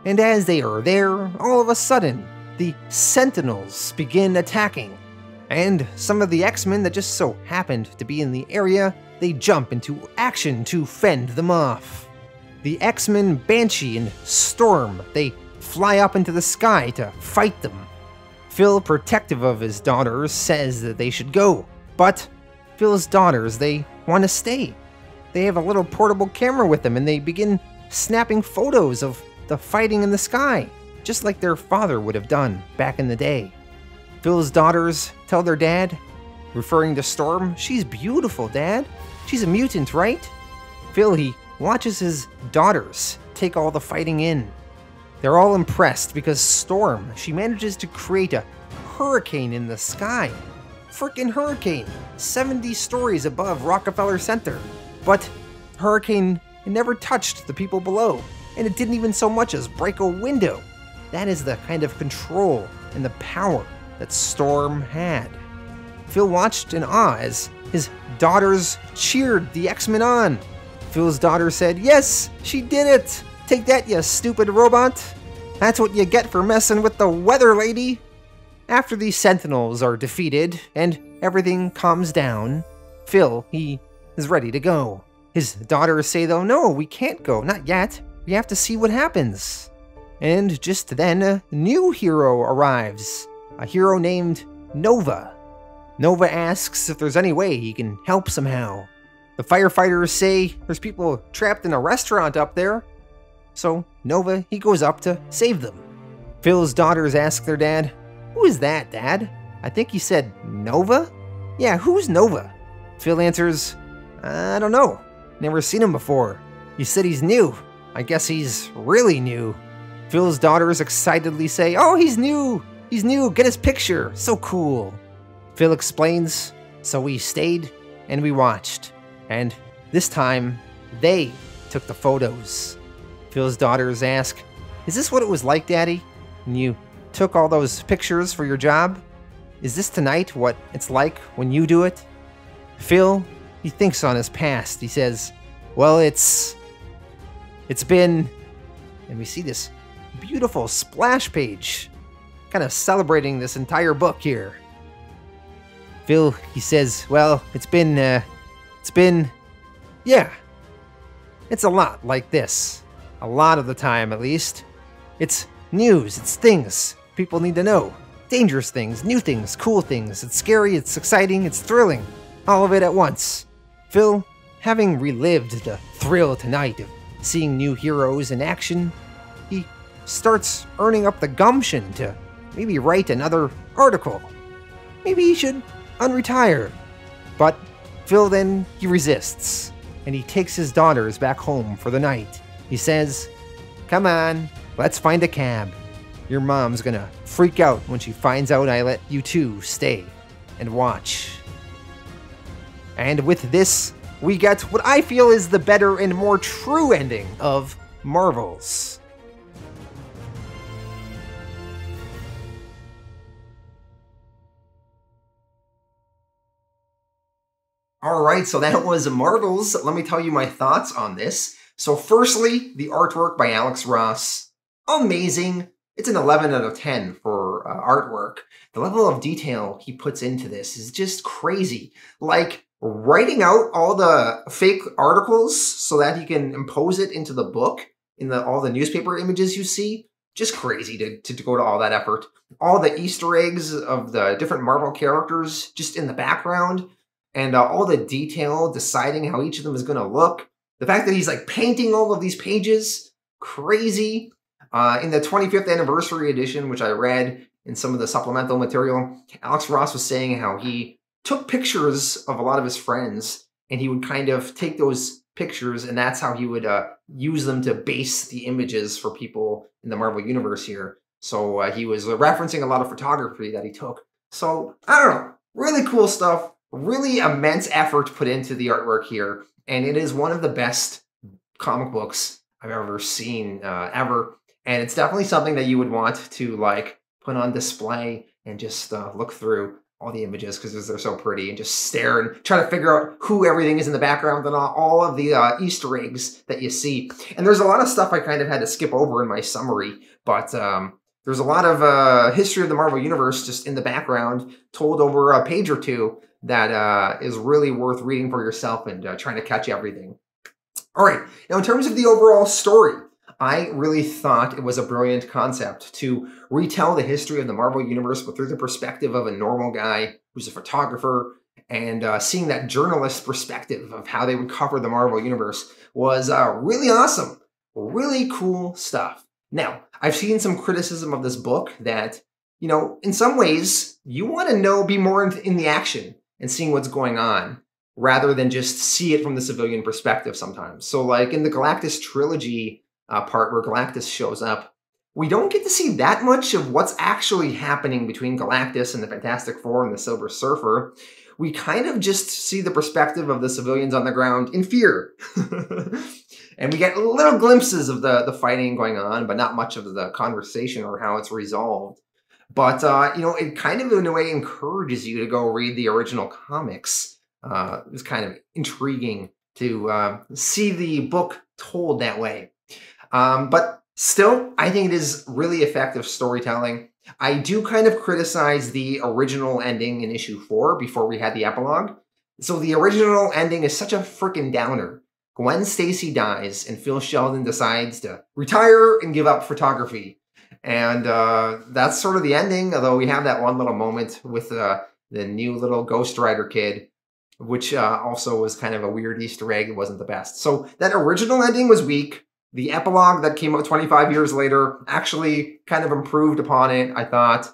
And as they are there, all of a sudden, the Sentinels begin attacking. And some of the X-Men that just so happened to be in the area, they jump into action to fend them off. The X-Men Banshee and Storm, they fly up into the sky to fight them. Phil, protective of his daughters, says that they should go, but Phil's daughters, they want to stay. They have a little portable camera with them and they begin snapping photos of the fighting in the sky, just like their father would have done back in the day. Phil's daughters tell their dad, referring to Storm, "She's beautiful, Dad. She's a mutant, right?" Phil, he watches his daughters take all the fighting in. They're all impressed because Storm, she manages to create a hurricane in the sky. Frickin' hurricane, 70 stories above Rockefeller Center. But hurricane, it never touched the people below, and it didn't even so much as break a window. That is the kind of control and the power that Storm had. Phil watched in awe as his daughters cheered the X-Men on. Phil's daughter said, "Yes, she did it! Take that, you stupid robot! That's what you get for messing with the weather lady!" After the Sentinels are defeated and everything calms down, Phil, he is ready to go. His daughters say though, "No, we can't go, not yet. We have to see what happens." And just then, a new hero arrives. A hero named Nova. Nova asks if there's any way he can help somehow. The firefighters say there's people trapped in a restaurant up there. So Nova, he goes up to save them. Phil's daughters ask their dad, "Who is that, Dad? I think he said Nova?" "Yeah, who's Nova?" Phil answers, "I don't know. Never seen him before. You said he's new. I guess he's really new." Phil's daughters excitedly say, "Oh, he's new! He's new! Get his picture! So cool!" Phil explains, "So we stayed and we watched. And this time, they took the photos." Phil's daughters ask, "Is this what it was like, Daddy? When you took all those pictures for your job? Is this tonight what it's like when you do it?" Phil, he thinks on his past. He says, "Well, it's been..." And we see this beautiful splash page, kind of celebrating this entire book here. Phil, he says, "Well, it's been, yeah. It's a lot like this. A lot of the time, at least. It's news, it's things people need to know. Dangerous things, new things, cool things. It's scary, it's exciting, it's thrilling. All of it at once." Phil, having relived the thrill tonight of seeing new heroes in action, he starts earning up the gumption to maybe write another article. Maybe he should unretire. But Phil then, he resists, and he takes his daughters back home for the night. He says, "Come on, let's find a cab. Your mom's gonna freak out when she finds out I let you two stay and watch." And with this, we get what I feel is the better and more true ending of Marvels. Alright, so that was Marvels. Let me tell you my thoughts on this. So firstly, the artwork by Alex Ross, amazing. It's an 11 out of 10 for artwork. The level of detail he puts into this is just crazy. Like, writing out all the fake articles so that he can impose it into the book, in all the newspaper images you see, just crazy to go to all that effort. All the Easter eggs of the different Marvel characters just in the background, and all the detail deciding how each of them is going to look. The fact that he's like painting all of these pages, crazy. In the 25th anniversary edition, which I read in some of the supplemental material, Alex Ross was saying how he took pictures of a lot of his friends, and he would kind of take those pictures, and that's how he would use them to base the images for people in the Marvel Universe here. So he was referencing a lot of photography that he took. So, I don't know, really cool stuff. Really immense effort put into the artwork here, and it is one of the best comic books I've ever seen, ever. And it's definitely something that you would want to like put on display and just look through all the images because they're so pretty, and just stare and try to figure out who everything is in the background and all of the Easter eggs that you see. And there's a lot of stuff I kind of had to skip over in my summary, but There's a lot of history of the Marvel Universe just in the background, told over a page or two, that is really worth reading for yourself and trying to catch everything. All right, now in terms of the overall story, I really thought it was a brilliant concept to retell the history of the Marvel Universe, but through the perspective of a normal guy who's a photographer, and seeing that journalist perspective of how they would cover the Marvel Universe was really awesome. Really cool stuff. Now, I've seen some criticism of this book that, you know, in some ways, you want to be more in the action and seeing what's going on, rather than just see it from the civilian perspective sometimes. So like in the Galactus trilogy part where Galactus shows up, we don't get to see that much of what's actually happening between Galactus and the Fantastic Four and the Silver Surfer. We kind of just see the perspective of the civilians on the ground in fear. And we get little glimpses of the fighting going on, but not much of the conversation or how it's resolved. But, you know, it kind of in a way encourages you to go read the original comics. It's kind of intriguing to see the book told that way. But still, I think it is really effective storytelling. I do kind of criticize the original ending in issue 4 before we had the epilogue. So the original ending is such a freaking downer. Gwen Stacy dies and Phil Sheldon decides to retire and give up photography. And that's sort of the ending, although we have that one little moment with the new little Ghost Rider kid, which also was kind of a weird Easter egg. It wasn't the best. So that original ending was weak. The epilogue that came out 25 years later actually kind of improved upon it, I thought.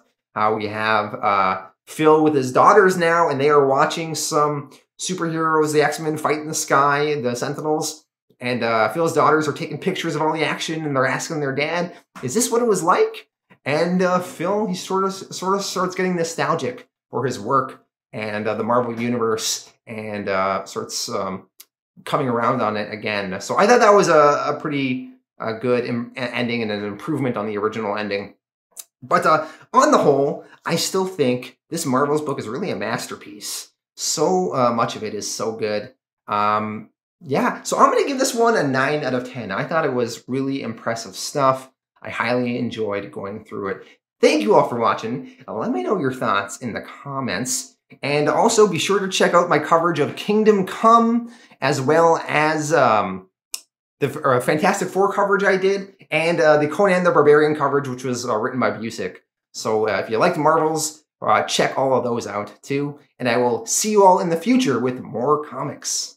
We have Phil with his daughters now, and they are watching some superheroes, the X-Men, fight in the sky, the Sentinels. And Phil's daughters are taking pictures of all the action, and they're asking their dad, is this what it was like? And Phil, he sort of starts getting nostalgic for his work and the Marvel Universe, and starts coming around on it again. So I thought that was a pretty good ending and an improvement on the original ending. But on the whole, I still think this Marvel's book is really a masterpiece. So much of it is so good. Yeah, so I'm going to give this one a 9 out of 10. I thought it was really impressive stuff. I highly enjoyed going through it. Thank you all for watching. Let me know your thoughts in the comments. And also be sure to check out my coverage of Kingdom Come, as well as the Fantastic Four coverage I did, and the Conan the Barbarian coverage, which was written by Busiek. So if you like the Marvels, check all of those out too. And I will see you all in the future with more comics.